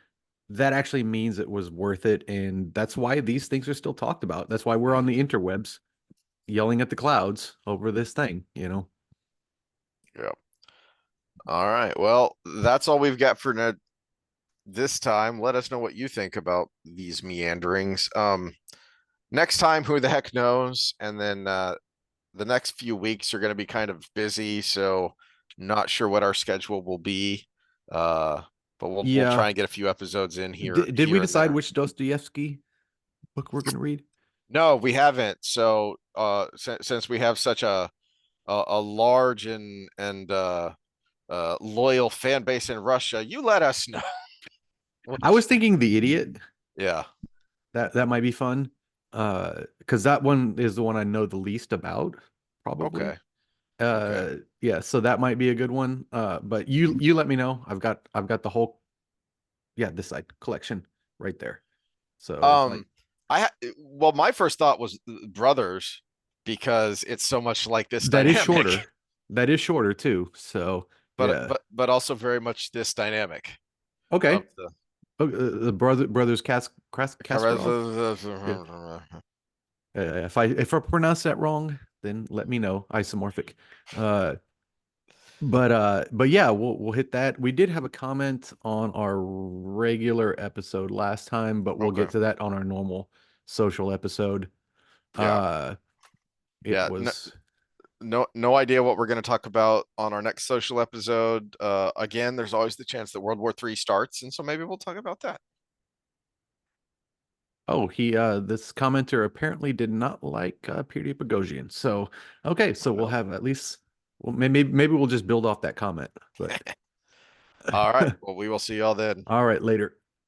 Speaker 2: that actually means it was worth it. And that's why these things are still talked about. That's why we're on the
Speaker 1: Mhm.
Speaker 2: interwebs yelling at the clouds over this thing, you know?
Speaker 1: Yeah. All right. Well, that's all we've got for this time. Let us know what you think about these meanderings. Next time, who the heck knows? And then the next few weeks are going to be kind of busy, so not sure what our schedule will be. Uh, but we'll
Speaker 2: Yeah.
Speaker 1: try and get a few episodes in
Speaker 2: Did we
Speaker 1: here and
Speaker 2: decide
Speaker 1: there.
Speaker 2: which Dostoevsky book we're going to read?
Speaker 1: No, we haven't. So since we have such a large and loyal fan base in Russia, you let us know
Speaker 2: I was
Speaker 1: which.
Speaker 2: thinking The Idiot.
Speaker 1: Yeah.
Speaker 2: That might be fun. Because that one is the one I know the least about, probably.
Speaker 1: Okay. Okay.
Speaker 2: Yeah, so that might be a good one. But you let me know. I've got the whole, yeah, this side collection right there. So like,
Speaker 1: Um, well, my first thought was brothers because it's so much like this
Speaker 2: that is
Speaker 1: dynamic,
Speaker 2: shorter. That is shorter too. So
Speaker 1: but
Speaker 2: yeah.
Speaker 1: but also very much this dynamic of
Speaker 2: Okay.
Speaker 1: the
Speaker 2: Oh, the brothers Kasparov. Yeah. If I pronounce that wrong, then let me know. Isomorphic. Uh, but yeah, we'll hit that. We did have a comment on our regular episode last time, but we'll
Speaker 1: Okay.
Speaker 2: get to that on our normal social episode.
Speaker 1: Yeah.
Speaker 2: Uh, it
Speaker 1: Yeah.
Speaker 2: was
Speaker 1: No idea what we're going to talk about on our next social episode. Again, there's always the chance that World War III starts, and so maybe we'll talk about that.
Speaker 2: Oh, he this commenter apparently did not like Peter Boghossian. So okay, so we'll
Speaker 1: Well,
Speaker 2: have at least well maybe we'll just build off that comment. But
Speaker 1: all right. Well, we will see y'all then.
Speaker 2: all right, later.